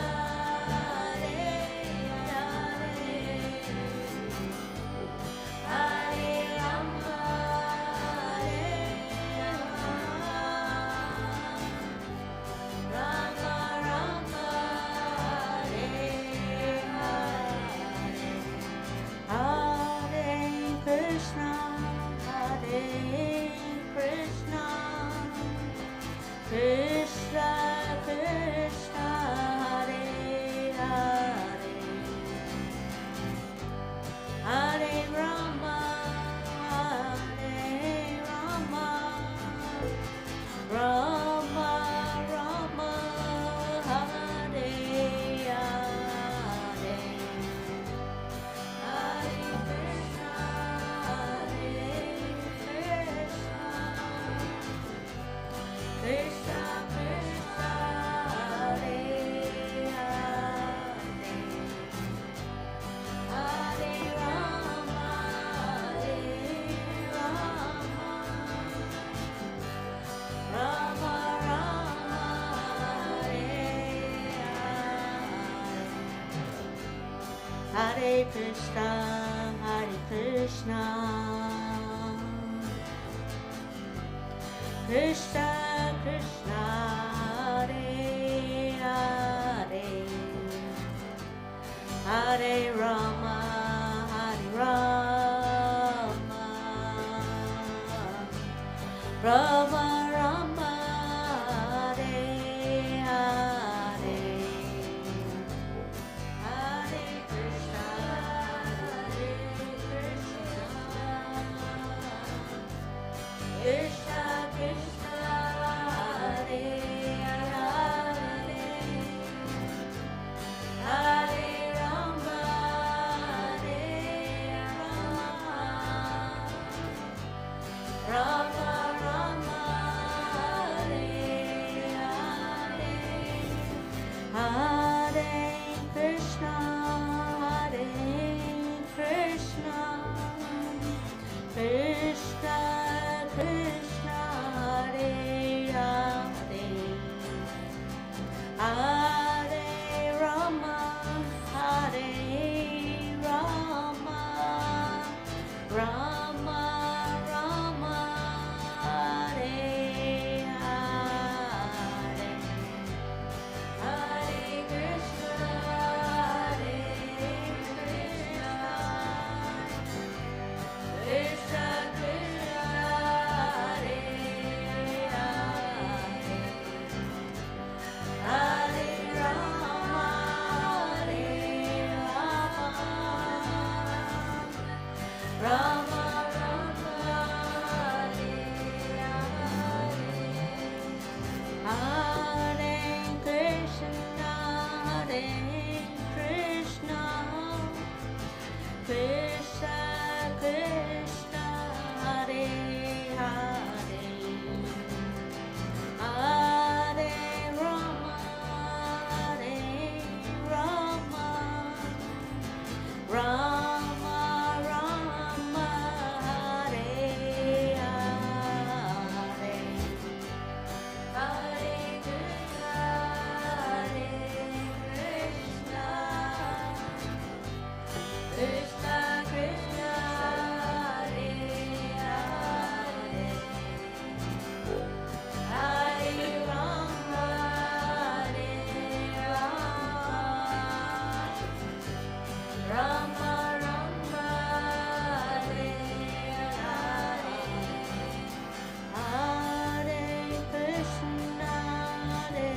Hare Krishna, Hare Krishna, Krishna Krishna, Hare Hare, Hare Rama, Hare Rama, Rama Rama, Hare Hare, Hare Krishna, Hare Krishna, Krishna Krishna, Hare Hare, Hare Rama, Hare Rama, Rama Rama, Hare Hare, Hare Krishna, Hare Krishna, Krishna Krishna, Hare Hare, Hare Rama, Hare Rama, Rama Rama, Hare Hare, Hare Krishna, Hare Krishna, Krishna Krishna, Hare Hare, Hare Rama, Hare Rama, Rama Rama, Hare Krishna, Hare Krishna, Krishna Krishna, Hare Hare, Hare Rama, Hare Rama, Rama Rama, Hare Hare, Hare Krishna, Hare Krishna, Krishna Krishna, Hare Hare, Hare Rama, Hare Rama, Rama Rama, Hare Hare, Hare Krishna, Hare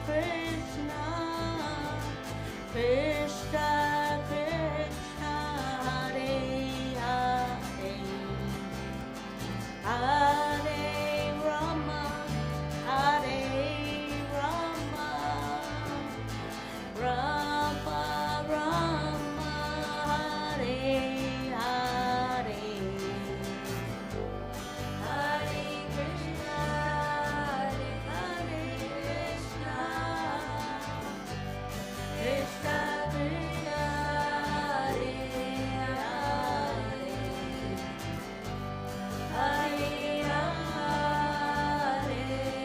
Krishna, Krishna Krishna, Hare Hare, Hare Rama, Hare Rama, Rama Rama, Hare Hare, Hare Krishna, Hare Krishna, Krishna Krishna, Hare Hare, Hare Rama, Hare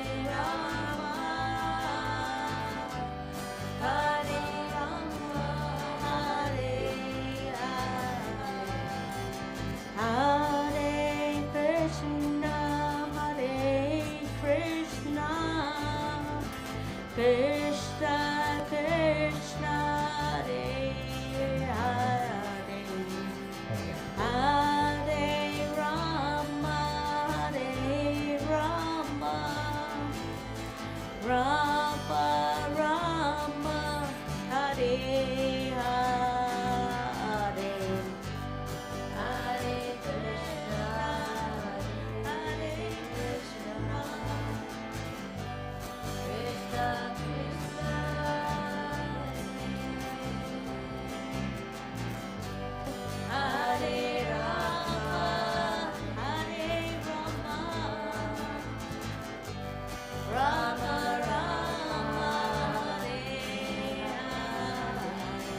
Rama, Hare Rama, Hare Hare, Hare Krishna, Hare Krishna, Krishna Krishna, Hare Hare, Hare Rama, Hare Rama, Rama Rama, Hare Hare, Hare Krishna, Hare Krishna, Krishna Krishna, Hare Rama, Hare Rama, Rama Rama, Hare Hare,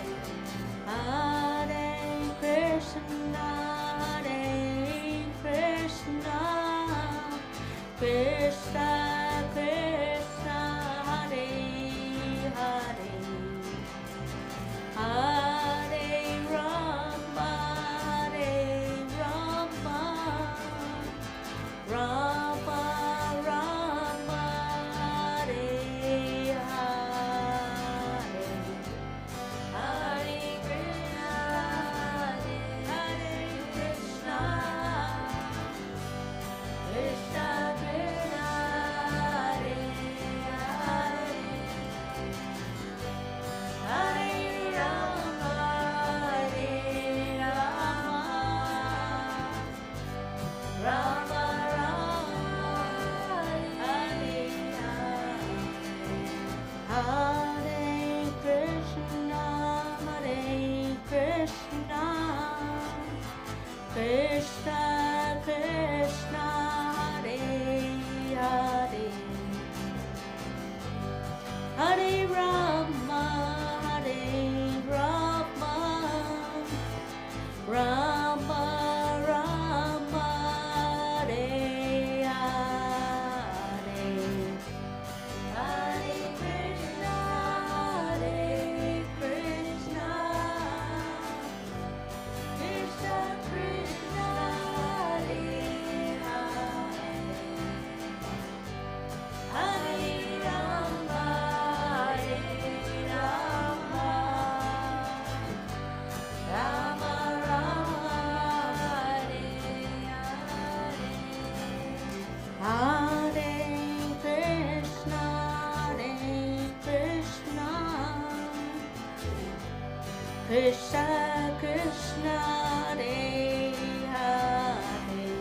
Krishna Krishna Hare Hare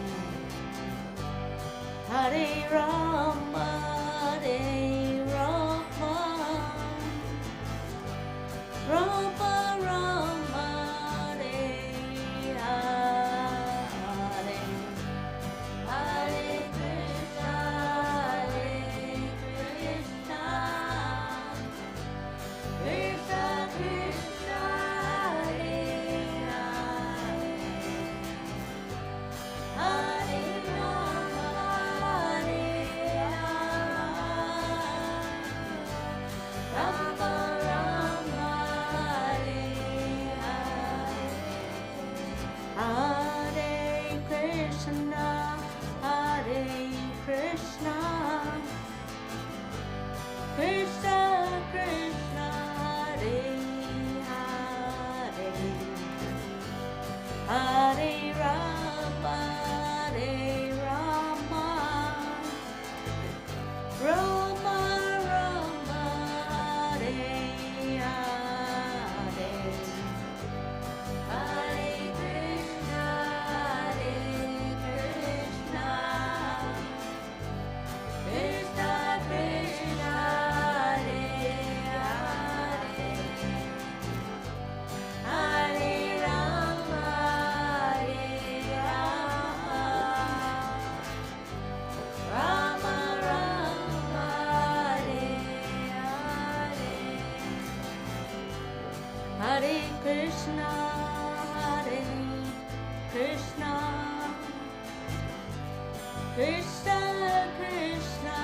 Hare Rama Hare Rama Rama Rama Hare Hare Hare Krishna Krishna Krishna Krishna Hare Hare Hare Rama Hare Rama Rama Hare Hare Krishna Krishna Krishna Krishna Hare Hare Hare Rama Rama Rama Hare Hare Hare Krishna Krishna Krishna Krishna Hare Hare Hare Rama Rama Rama Hare Hare Hare Krishna Krishna Krishna Krishna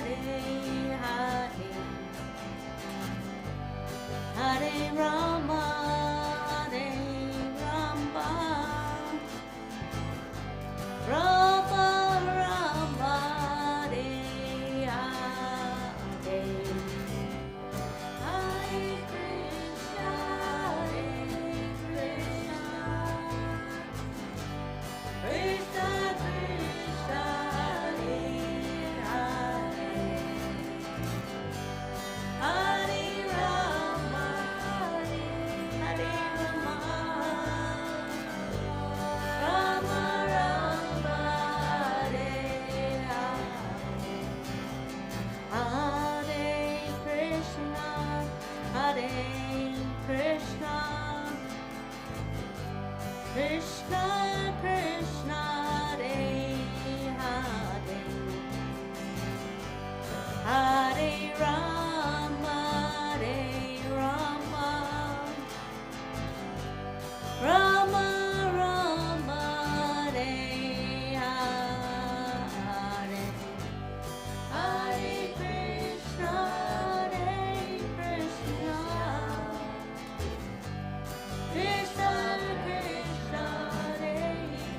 Hare Hare Hare Rama Rama Rama Hare Hare Hare Krishna Krishna Krishna Hare Hare Hare Rama Rama Rama Hare Hare Krishna Krishna Krishna Hare Hare Hare Rama Rama Rama Hare Hare Hare Krishna Krishna Krishna Krishna Hare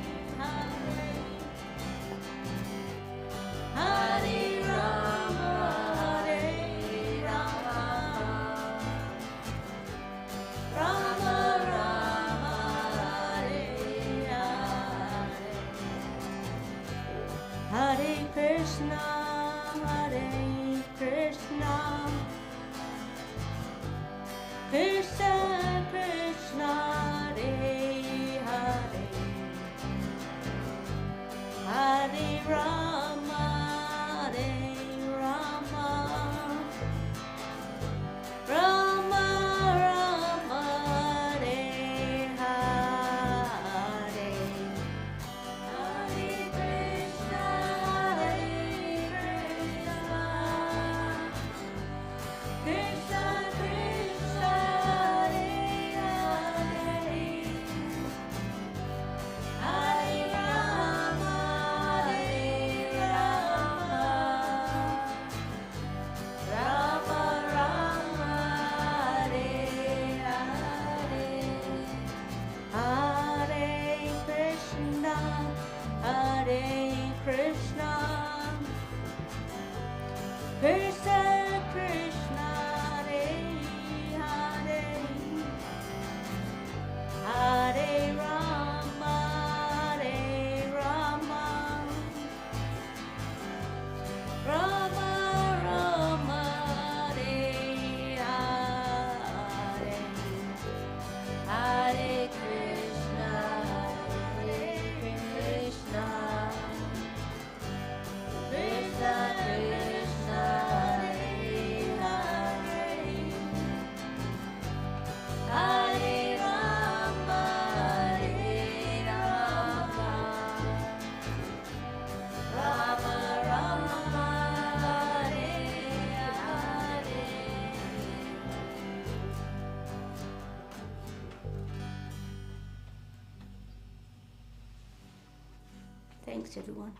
Thanks, everyone.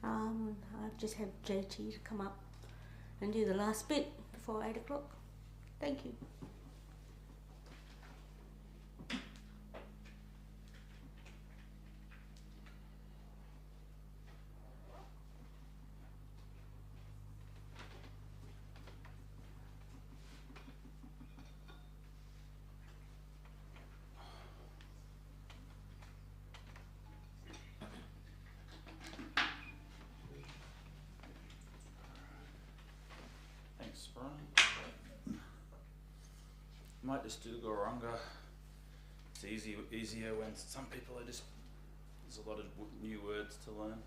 I've just had JT to come up and do the last bit before 8 o'clock. Thank you. Thanks, Brian. Might just do Goranga. It's easier when some people are just, there's a lot of new words to learn.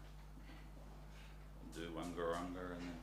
Do one Goranga and then.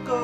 Go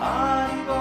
Haribo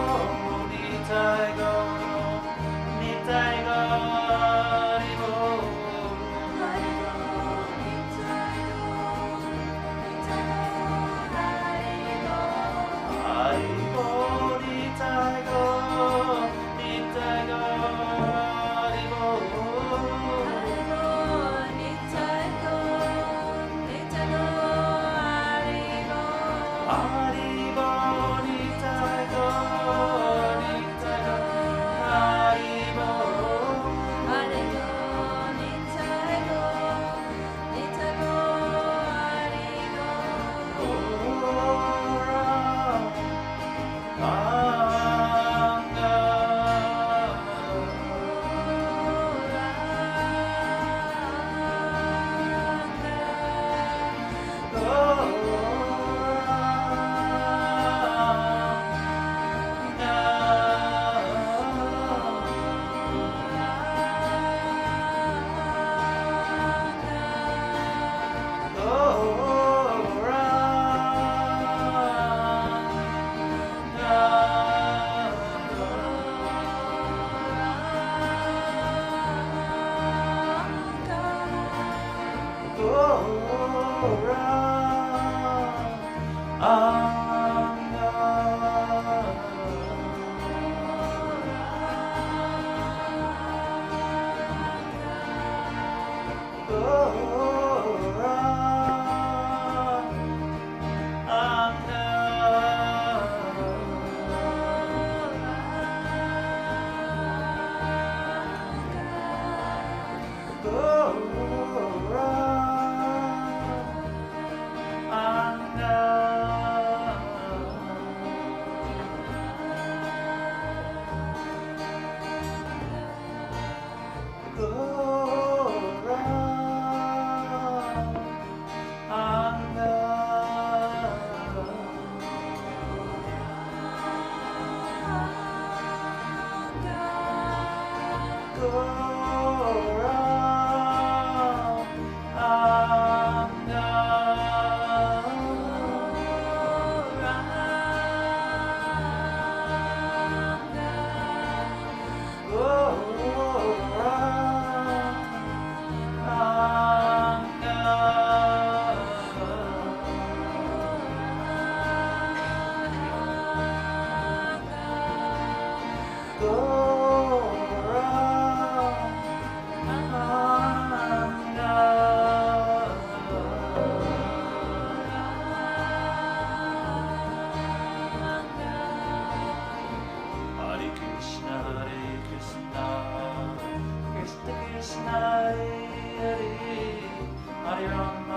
Hare Rama,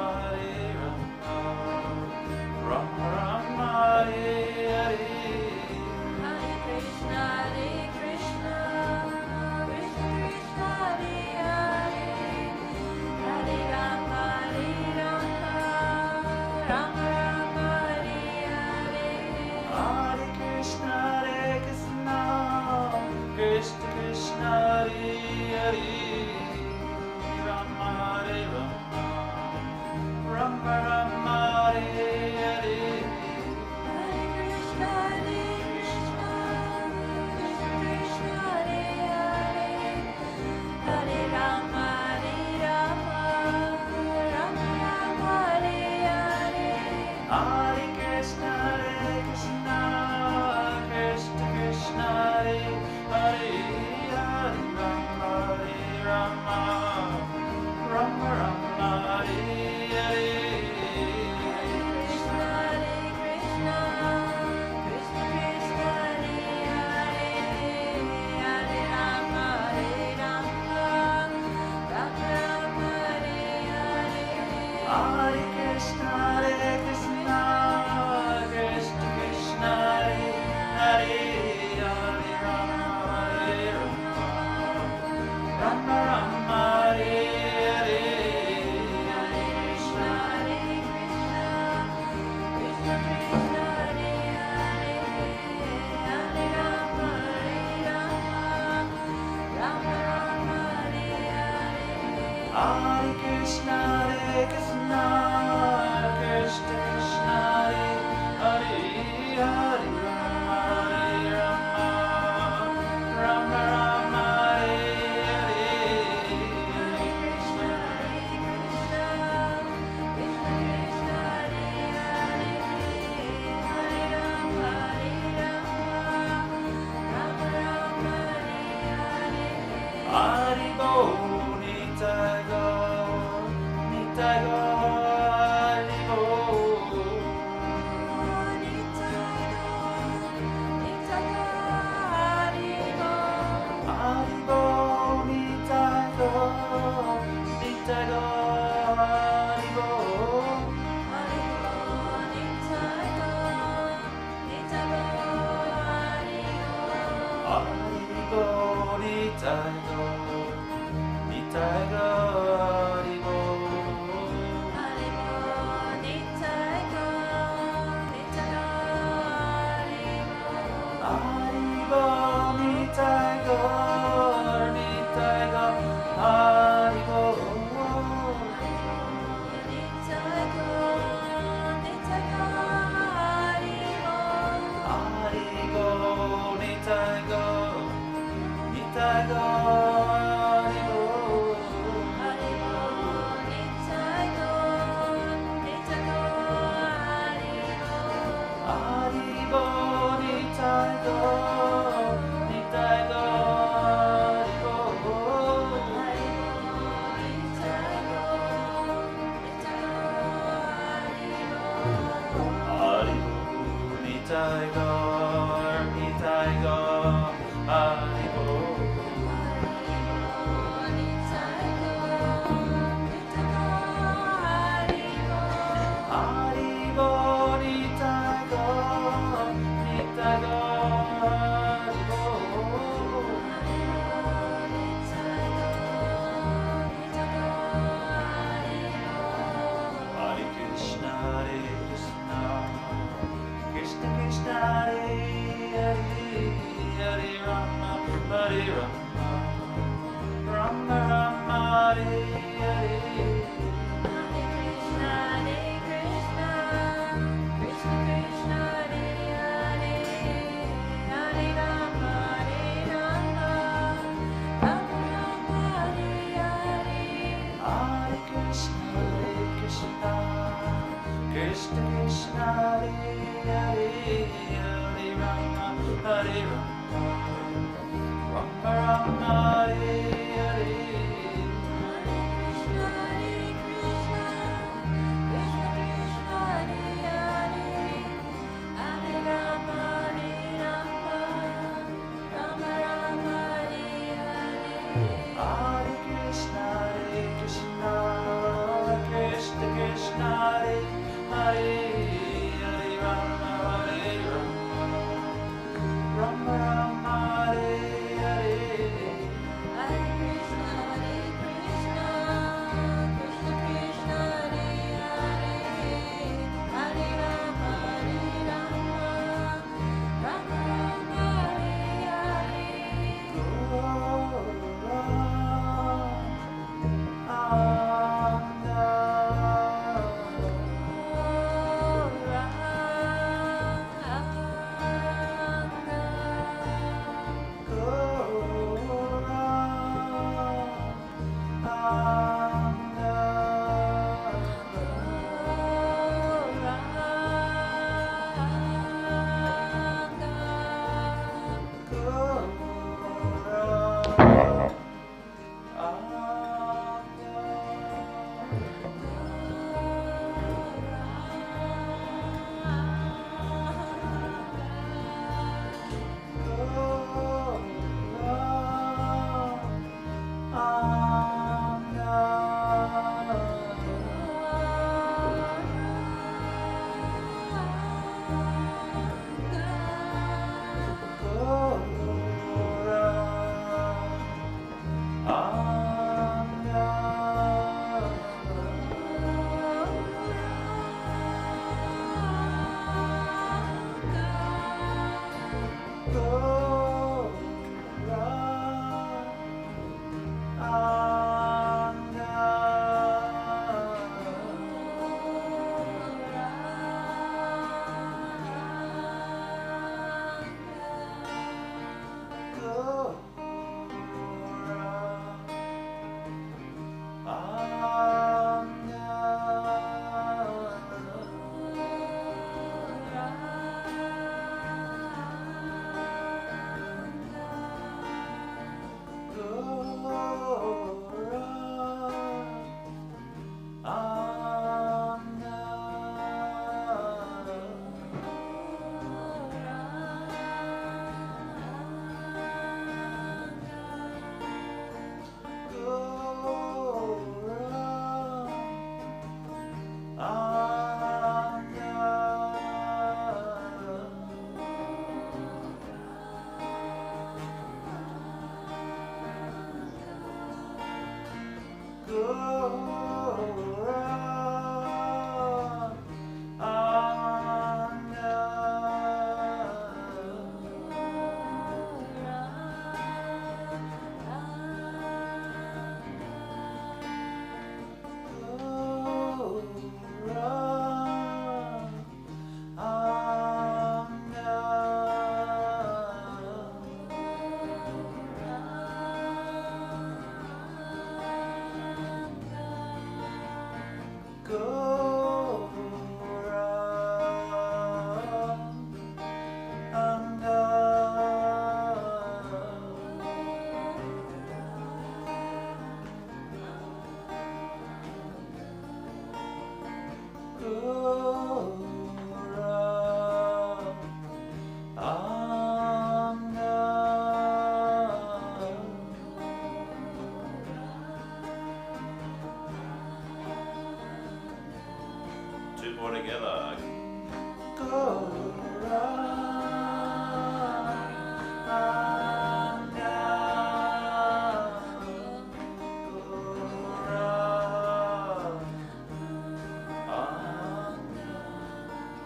Two more together.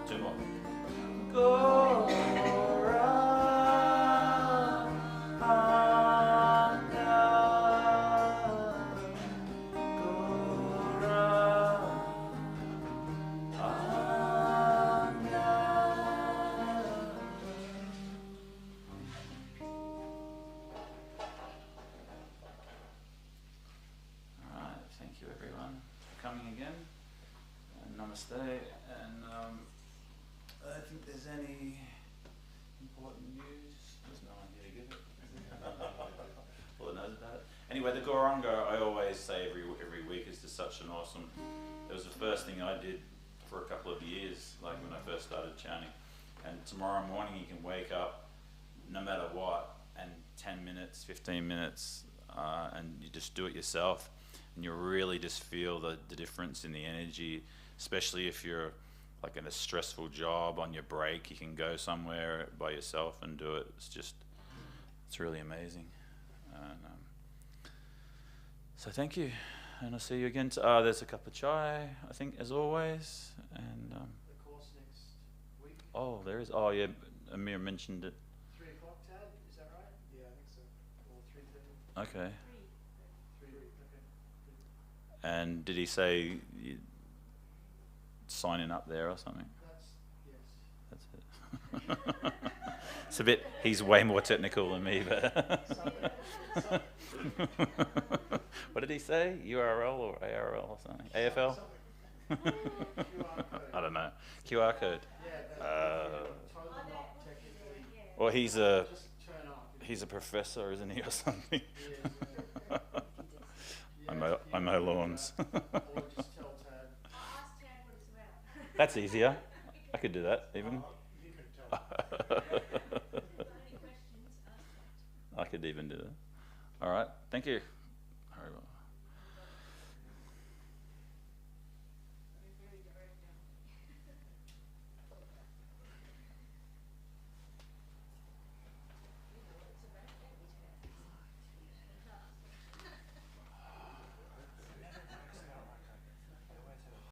Two more. Alright, thank you everyone for coming again. And namaste. And I don't think there's any important news. There's no one here to give it. anyway, the Goranga, I always say every week is just such an awesome. It was the first thing I did for a couple of years, like when I first started chanting. And tomorrow morning you can wake up, no matter what, and 10 minutes, 15 minutes, and you just do it yourself, and you really just feel the difference in the energy, especially if you're like in a stressful job on your break. You can go somewhere by yourself and do it. It's really amazing. And, so thank you, and I'll see you again. There's a cup of chai, I think, as always. And The course next week. oh, there is. Oh yeah, Amir mentioned it. 3 o'clock, Tad? Is that right? Yeah, I think so. Or 3:30. Okay. 3. Okay. And did he say signing up there or something? Yes. That's it. It's a bit. He's way more technical than me, but. What did he say? URL or ARL or something? AFL? I don't know. QR code. Well, he's a professor, isn't he, or something? I mow lawns. That's easier. I could do that even. I could even do that. All right. Thank you.